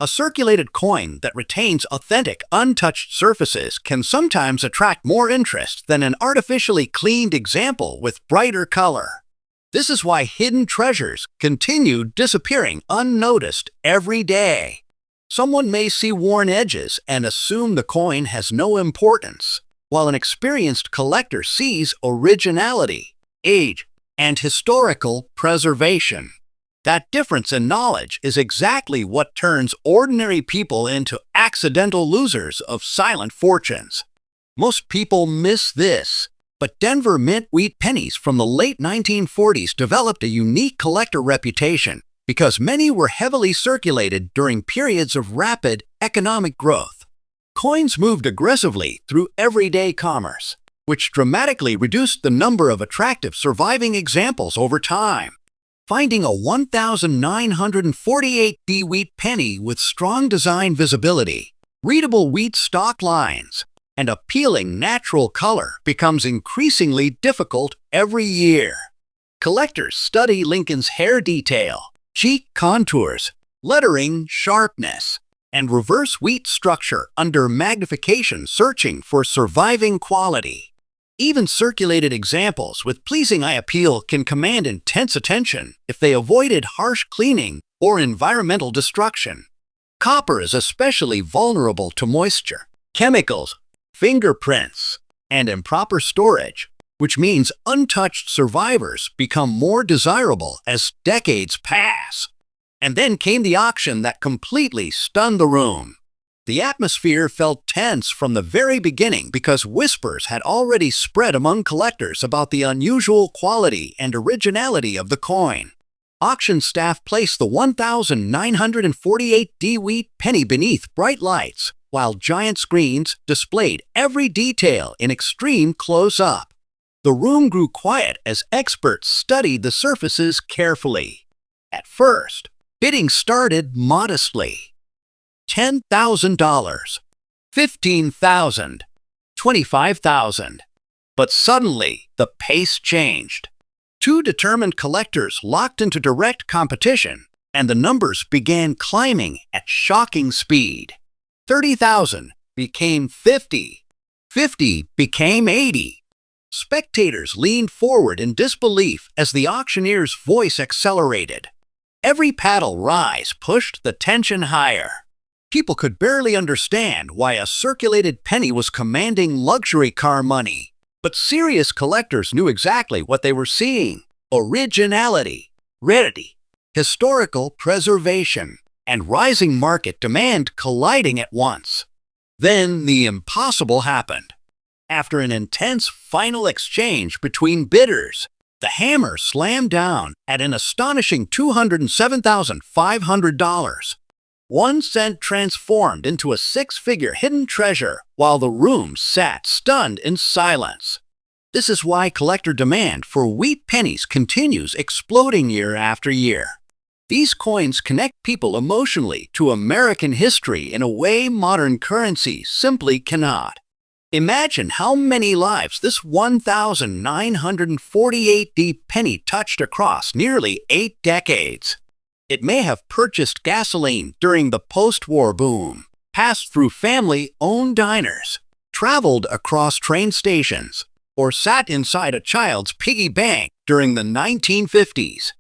S1: A circulated coin that retains authentic, untouched surfaces can sometimes attract more interest than an artificially cleaned example with brighter color. This is why hidden treasures continue disappearing unnoticed every day. Someone may see worn edges and assume the coin has no importance, while an experienced collector sees originality, age, and historical preservation. That difference in knowledge is exactly what turns ordinary people into accidental losers of silent fortunes. Most people miss this, but Denver Mint Wheat Pennies from the late 1940s developed a unique collector reputation because many were heavily circulated during periods of rapid economic growth. Coins moved aggressively through everyday commerce, which dramatically reduced the number of attractive surviving examples over time. Finding a 1948 Wheat Penny with strong design visibility, readable wheat stalk lines, and appealing natural color becomes increasingly difficult every year. Collectors study Lincoln's hair detail, cheek contours, lettering sharpness, and reverse wheat structure under magnification searching for surviving quality. Even circulated examples with pleasing eye appeal can command intense attention if they avoided harsh cleaning or environmental destruction. Copper is especially vulnerable to moisture, chemicals, fingerprints, and improper storage, which means untouched survivors become more desirable as decades pass. And then came the auction that completely stunned the room. The atmosphere felt tense from the very beginning because whispers had already spread among collectors about the unusual quality and originality of the coin. Auction staff placed the 1,948D wheat penny beneath bright lights, while giant screens displayed every detail in extreme close-up. The room grew quiet as experts studied the surfaces carefully. At first, bidding started modestly. $10,000, $15,000, $25,000. But suddenly, the pace changed. Two determined collectors locked into direct competition, and the numbers began climbing at shocking speed. 30,000 became 50. 50 became 80. Spectators leaned forward in disbelief as the auctioneer's voice accelerated. Every paddle rise pushed the tension higher. People could barely understand why a circulated penny was commanding luxury car money. But serious collectors knew exactly what they were seeing: originality, rarity, historical preservation, and rising market demand colliding at once. Then the impossible happened. After an intense final exchange between bidders, the hammer slammed down at an astonishing $207,500. 1 cent transformed into a six-figure hidden treasure while the room sat stunned in silence. This is why collector demand for wheat pennies continues exploding year after year. These coins connect people emotionally to American history in a way modern currency simply cannot. Imagine how many lives this 1,948D penny touched across nearly 8 decades. It may have purchased gasoline during the post-war boom, passed through family-owned diners, traveled across train stations, or sat inside a child's piggy bank during the 1950s.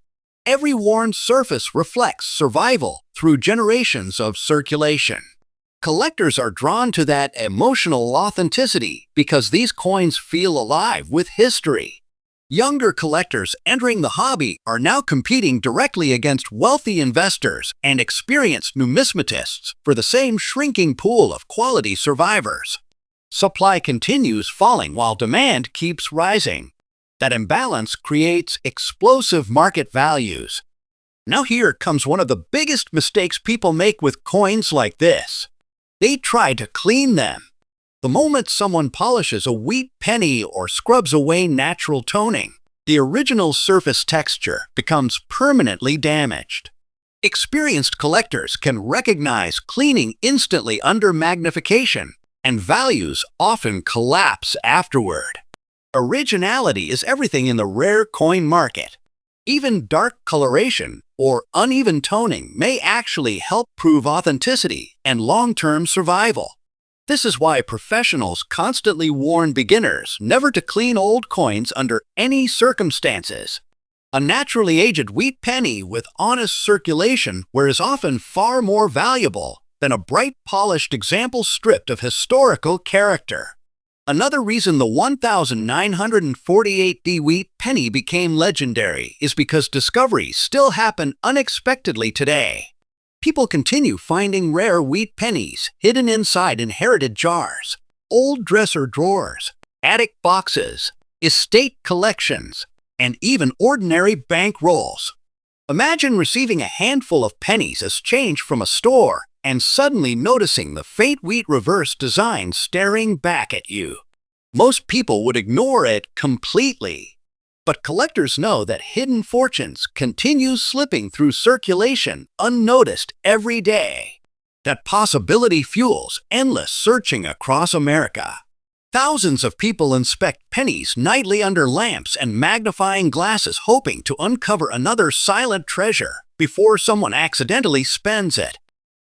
S1: Every worn surface reflects survival through generations of circulation. Collectors are drawn to that emotional authenticity because these coins feel alive with history. Younger collectors entering the hobby are now competing directly against wealthy investors and experienced numismatists for the same shrinking pool of quality survivors. Supply continues falling while demand keeps rising. That imbalance creates explosive market values. Now here comes one of the biggest mistakes people make with coins like this. They try to clean them. The moment someone polishes a wheat penny or scrubs away natural toning, the original surface texture becomes permanently damaged. Experienced collectors can recognize cleaning instantly under magnification, and values often collapse afterward. Originality is everything in the rare coin market. Even dark coloration or uneven toning may actually help prove authenticity and long-term survival. This is why professionals constantly warn beginners never to clean old coins under any circumstances. A naturally aged wheat penny with honest circulation is often far more valuable than a bright polished example stripped of historical character. Another reason the 1,948D wheat penny became legendary is because discoveries still happen unexpectedly today. People continue finding rare wheat pennies hidden inside inherited jars, old dresser drawers, attic boxes, estate collections, and even ordinary bank rolls. Imagine receiving a handful of pennies as change from a store and suddenly noticing the faint wheat reverse design staring back at you. Most people would ignore it completely. But collectors know that hidden fortunes continue slipping through circulation unnoticed every day. That possibility fuels endless searching across America. Thousands of people inspect pennies nightly under lamps and magnifying glasses hoping to uncover another silent treasure before someone accidentally spends it.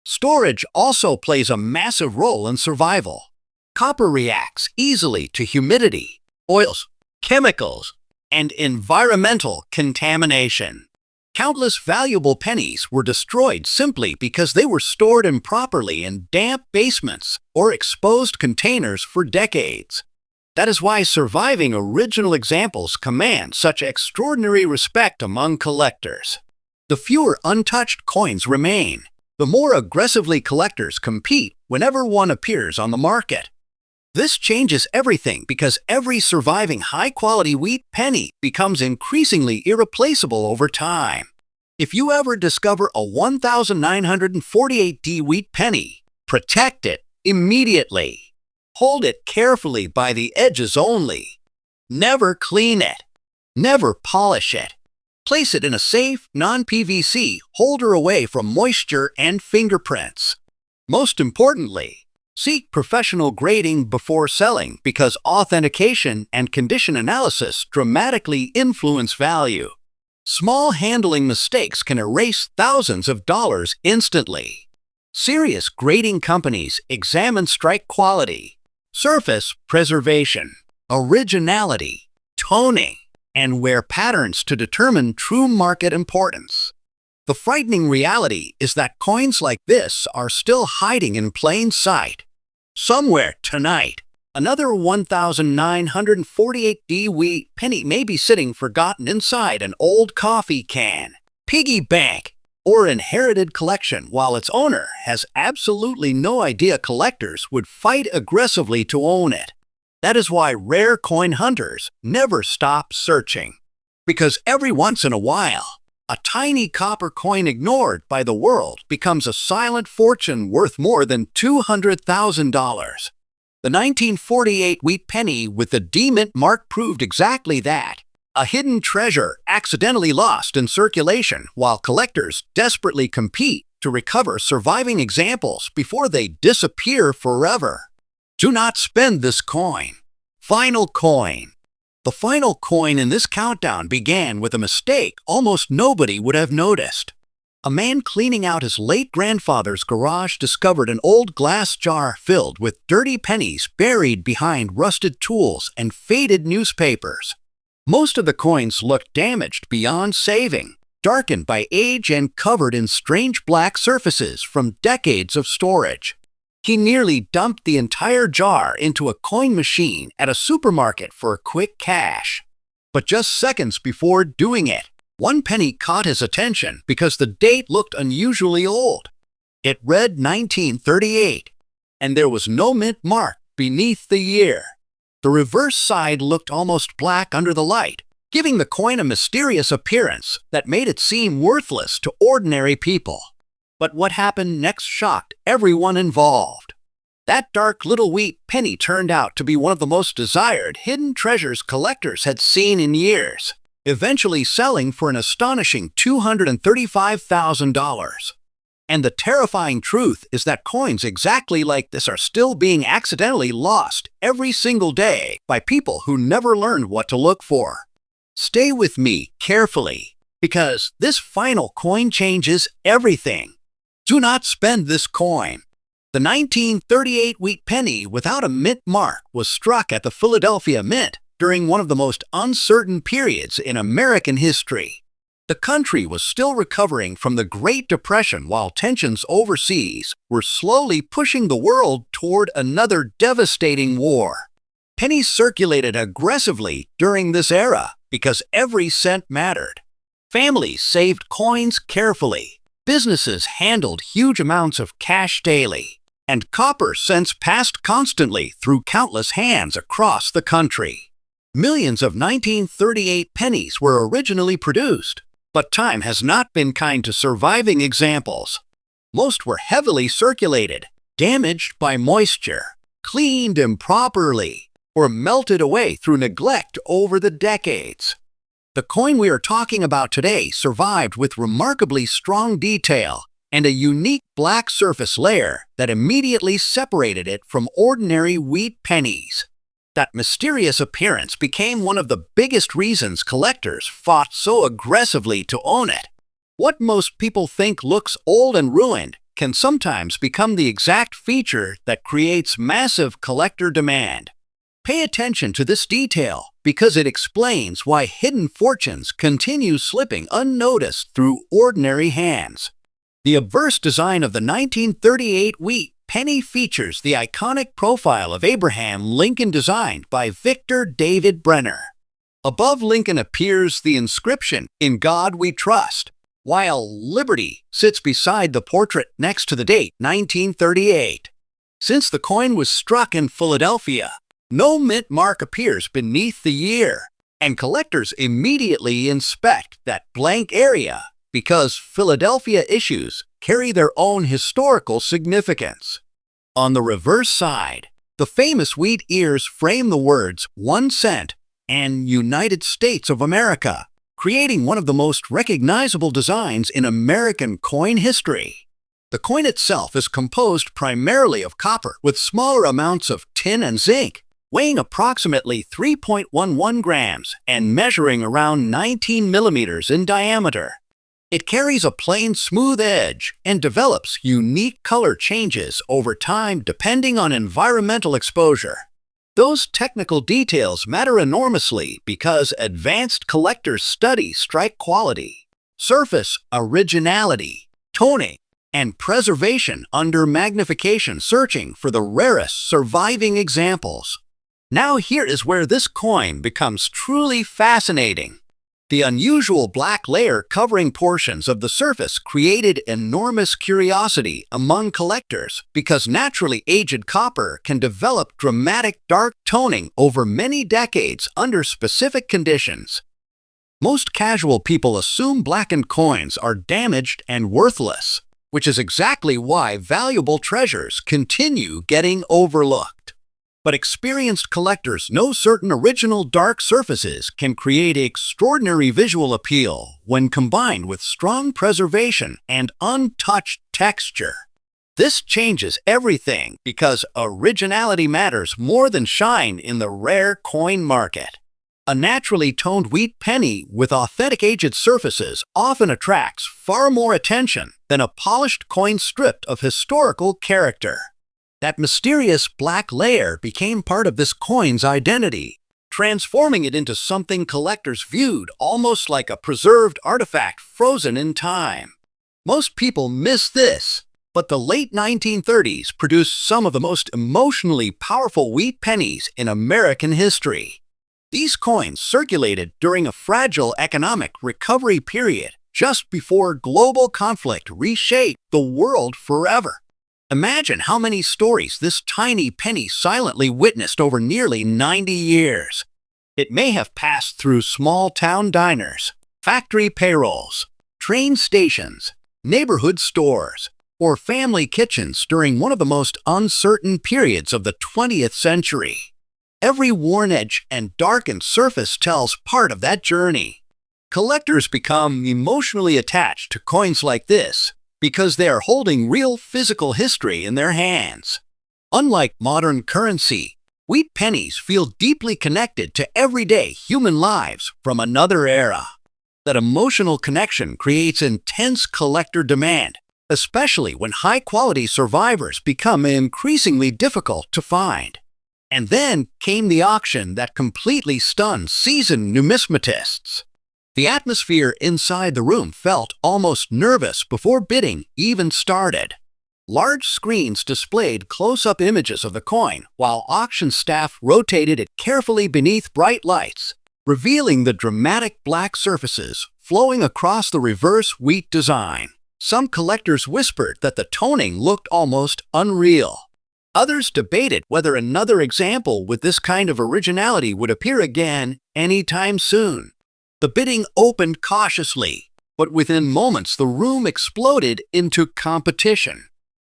S1: Storage also plays a massive role in survival. Copper reacts easily to humidity, oils, chemicals, and environmental contamination. Countless valuable pennies were destroyed simply because they were stored improperly in damp basements or exposed containers for decades. That is why surviving original examples command such extraordinary respect among collectors. The fewer untouched coins remain, the more aggressively collectors compete whenever one appears on the market. This changes everything because every surviving high-quality wheat penny becomes increasingly irreplaceable over time. If you ever discover a 1948D wheat penny, protect it immediately. Hold it carefully by the edges only. Never clean it. Never polish it. Place it in a safe, non-PVC holder away from moisture and fingerprints. Most importantly, seek professional grading before selling because authentication and condition analysis dramatically influence value. Small handling mistakes can erase thousands of dollars instantly. Serious grading companies examine strike quality, surface preservation, originality, toning, and wear patterns to determine true market importance. The frightening reality is that coins like this are still hiding in plain sight. Somewhere tonight, another 1948D wheat penny may be sitting forgotten inside an old coffee can, piggy bank, or inherited collection while its owner has absolutely no idea collectors would fight aggressively to own it. That is why rare coin hunters never stop searching. Because every once in a while, a tiny copper coin ignored by the world becomes a silent fortune worth more than $200,000. The 1948 wheat penny with the D-mint mark proved exactly that. A hidden treasure accidentally lost in circulation while collectors desperately compete to recover surviving examples before they disappear forever. Do not spend this coin. Final coin. The final coin in this countdown began with a mistake almost nobody would have noticed. A man cleaning out his late grandfather's garage discovered an old glass jar filled with dirty pennies buried behind rusted tools and faded newspapers. Most of the coins looked damaged beyond saving, darkened by age and covered in strange black surfaces from decades of storage. He nearly dumped the entire jar into a coin machine at a supermarket for quick cash. But just seconds before doing it, one penny caught his attention because the date looked unusually old. It read 1938, and there was no mint mark beneath the year. The reverse side looked almost black under the light, giving the coin a mysterious appearance that made it seem worthless to ordinary people. But what happened next shocked everyone involved. That dark little wheat penny turned out to be one of the most desired hidden treasures collectors had seen in years, eventually selling for an astonishing $235,000. And the terrifying truth is that coins exactly like this are still being accidentally lost every single day by people who never learned what to look for. Stay with me carefully, because this final coin changes everything. Do not spend this coin. The 1938 wheat penny without a mint mark was struck at the Philadelphia Mint during one of the most uncertain periods in American history. The country was still recovering from the Great Depression while tensions overseas were slowly pushing the world toward another devastating war. Pennies circulated aggressively during this era because every cent mattered. Families saved coins carefully. Businesses handled huge amounts of cash daily, and copper cents passed constantly through countless hands across the country. Millions of 1938 pennies were originally produced, but time has not been kind to surviving examples. Most were heavily circulated, damaged by moisture, cleaned improperly, or melted away through neglect over the decades. The coin we are talking about today survived with remarkably strong detail and a unique black surface layer that immediately separated it from ordinary wheat pennies. That mysterious appearance became one of the biggest reasons collectors fought so aggressively to own it. What most people think looks old and ruined can sometimes become the exact feature that creates massive collector demand. Pay attention to this detail because it explains why hidden fortunes continue slipping unnoticed through ordinary hands. The obverse design of the 1938 wheat penny features the iconic profile of Abraham Lincoln designed by Victor David Brenner. Above Lincoln appears the inscription, "In God We Trust," while Liberty sits beside the portrait next to the date 1938. Since the coin was struck in Philadelphia, no mint mark appears beneath the year, and collectors immediately inspect that blank area because Philadelphia issues carry their own historical significance. On the reverse side, the famous wheat ears frame the words 1 cent and United States of America, creating one of the most recognizable designs in American coin history. The coin itself is composed primarily of copper with smaller amounts of tin and zinc, weighing approximately 3.11 grams and measuring around 19 millimeters in diameter. It carries a plain, smooth edge and develops unique color changes over time depending on environmental exposure. Those technical details matter enormously because advanced collectors study strike quality, surface originality, toning, and preservation under magnification, searching for the rarest surviving examples. Now here is where this coin becomes truly fascinating. The unusual black layer covering portions of the surface created enormous curiosity among collectors because naturally aged copper can develop dramatic dark toning over many decades under specific conditions. Most casual people assume blackened coins are damaged and worthless, which is exactly why valuable treasures continue getting overlooked. But experienced collectors know certain original dark surfaces can create extraordinary visual appeal when combined with strong preservation and untouched texture. This changes everything because originality matters more than shine in the rare coin market. A naturally toned wheat penny with authentic aged surfaces often attracts far more attention than a polished coin stripped of historical character. That mysterious black layer became part of this coin's identity, transforming it into something collectors viewed almost like a preserved artifact frozen in time. Most people miss this, but the late 1930s produced some of the most emotionally powerful wheat pennies in American history. These coins circulated during a fragile economic recovery period just before global conflict reshaped the world forever. Imagine how many stories this tiny penny silently witnessed over nearly 90 years. It may have passed through small-town diners, factory payrolls, train stations, neighborhood stores, or family kitchens during one of the most uncertain periods of the 20th century. Every worn edge and darkened surface tells part of that journey. Collectors become emotionally attached to coins like this because they are holding real physical history in their hands. Unlike modern currency, wheat pennies feel deeply connected to everyday human lives from another era. That emotional connection creates intense collector demand, especially when high-quality survivors become increasingly difficult to find. And then came the auction that completely stunned seasoned numismatists. The atmosphere inside the room felt almost nervous before bidding even started. Large screens displayed close-up images of the coin, while auction staff rotated it carefully beneath bright lights, revealing the dramatic black surfaces flowing across the reverse wheat design. Some collectors whispered that the toning looked almost unreal. Others debated whether another example with this kind of originality would appear again anytime soon. The bidding opened cautiously, but within moments the room exploded into competition.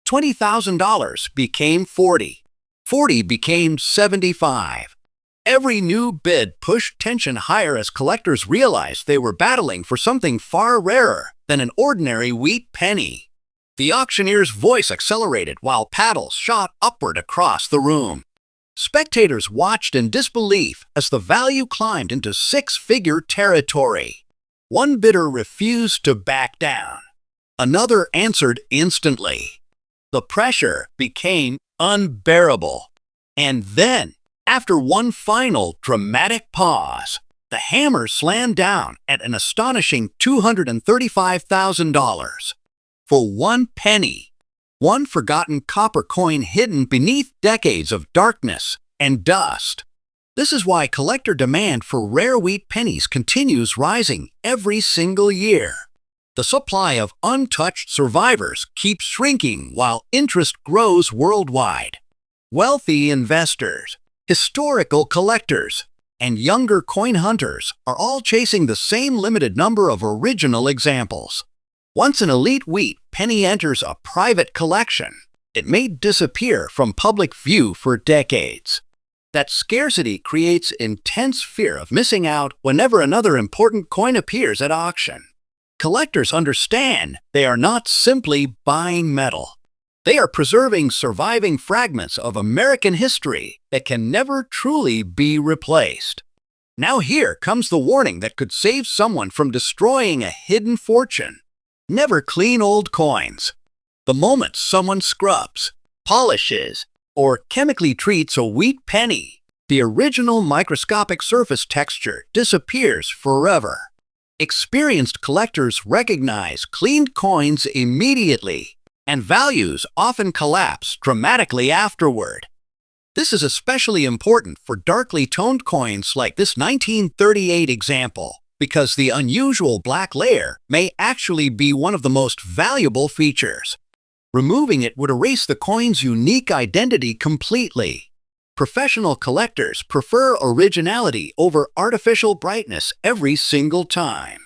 S1: $20,000 became $40. $40 became $75. Every new bid pushed tension higher as collectors realized they were battling for something far rarer than an ordinary wheat penny. The auctioneer's voice accelerated while paddles shot upward across the room. Spectators watched in disbelief as the value climbed into six-figure territory. One bidder refused to back down. Another answered instantly. The pressure became unbearable. And then, after one final dramatic pause, the hammer slammed down at an astonishing $235,000. For one penny. One forgotten copper coin hidden beneath decades of darkness and dust. This is why collector demand for rare wheat pennies continues rising every single year. The supply of untouched survivors keeps shrinking while interest grows worldwide. Wealthy investors, historical collectors, and younger coin hunters are all chasing the same limited number of original examples. Once an elite wheat penny enters a private collection, it may disappear from public view for decades. That scarcity creates intense fear of missing out whenever another important coin appears at auction. Collectors understand they are not simply buying metal. They are preserving surviving fragments of American history that can never truly be replaced. Now here comes the warning that could save someone from destroying a hidden fortune. Never clean old coins. The moment someone scrubs, polishes, or chemically treats a wheat penny, the original microscopic surface texture disappears forever. Experienced collectors recognize cleaned coins immediately, and values often collapse dramatically afterward. This is especially important for darkly toned coins like this 1938 example, because the unusual black layer may actually be one of the most valuable features. Removing it would erase the coin's unique identity completely. Professional collectors prefer originality over artificial brightness every single time.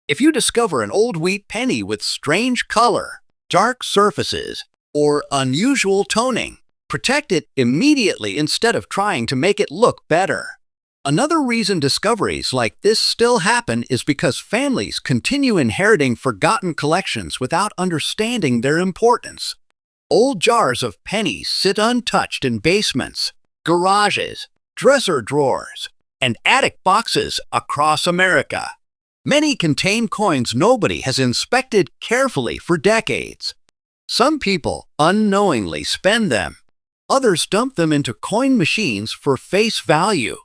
S1: If you discover an old wheat penny with strange color, dark surfaces, or unusual toning, protect it immediately instead of trying to make it look better. Another reason discoveries like this still happen is because families continue inheriting forgotten collections without understanding their importance. Old jars of pennies sit untouched in basements, garages, dresser drawers, and attic boxes across America. Many contain coins nobody has inspected carefully for decades. Some people unknowingly spend them. Others dump them into coin machines for face value.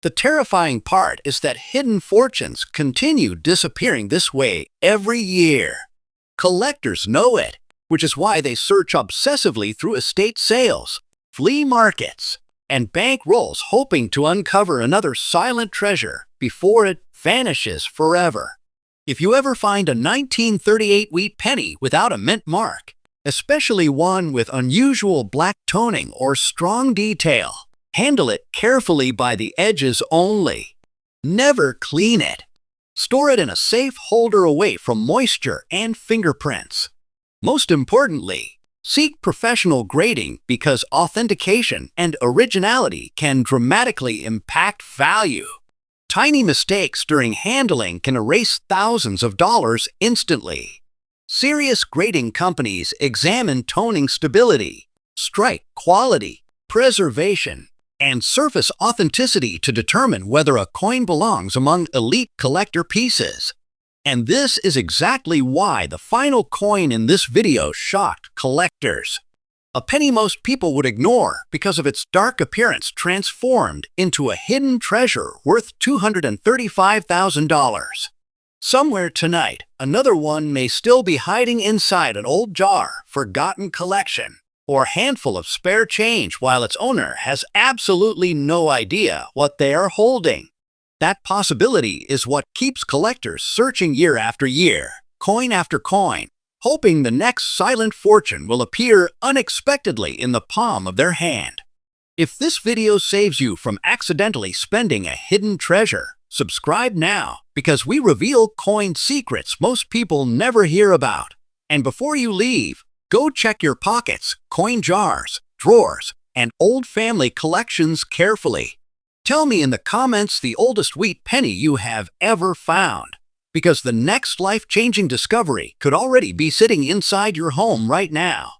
S1: The terrifying part is that hidden fortunes continue disappearing this way every year. Collectors know it, which is why they search obsessively through estate sales, flea markets, and bank rolls hoping to uncover another silent treasure before it vanishes forever. If you ever find a 1938 wheat penny without a mint mark, especially one with unusual black toning or strong detail, handle it carefully by the edges only. Never clean it. Store it in a safe holder away from moisture and fingerprints. Most importantly, seek professional grading because authentication and originality can dramatically impact value. Tiny mistakes during handling can erase thousands of dollars instantly. Serious grading companies examine toning stability, strike quality, preservation, and surface authenticity to determine whether a coin belongs among elite collector pieces. And this is exactly why the final coin in this video shocked collectors. A penny most people would ignore because of its dark appearance transformed into a hidden treasure worth $235,000. Somewhere tonight, another one may still be hiding inside an old jar, forgotten collection, or handful of spare change while its owner has absolutely no idea what they are holding. That possibility is what keeps collectors searching year after year, coin after coin, hoping the next silent fortune will appear unexpectedly in the palm of their hand. If this video saves you from accidentally spending a hidden treasure, subscribe now because we reveal coin secrets most people never hear about. And before you leave, go check your pockets, coin jars, drawers, and old family collections carefully. Tell me in the comments the oldest wheat penny you have ever found, because the next life-changing discovery could already be sitting inside your home right now.